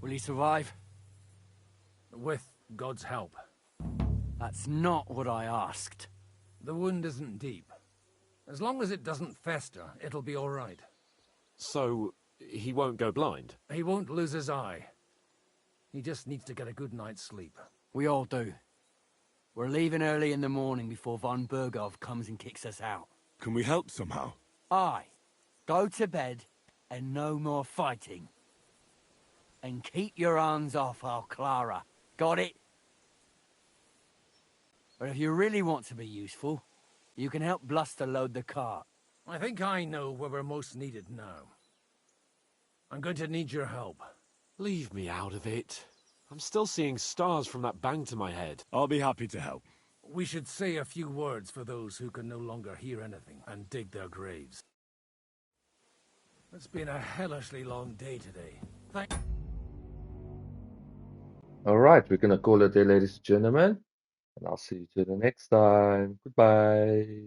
Will he survive? With God's help. That's not what I asked. The wound isn't deep. As long as it doesn't fester, it'll be all right. So, he won't go blind? He won't lose his eye. He just needs to get a good night's sleep. We all do. We're leaving early in the morning before von Burgov comes and kicks us out. Can we help somehow? Aye. Go to bed and no more fighting. And keep your hands off our Clara. Got it? But if you really want to be useful, you can help Bluster load the cart. I think I know where we're most needed now. I'm going to need your help. Leave me out of it. I'm still seeing stars from that bang to my head. I'll be happy to help. We should say a few words for those who can no longer hear anything and dig their graves. It's been a hellishly long day today. All right, we're going to call it there, ladies and gentlemen. And I'll see you to the next time. Goodbye.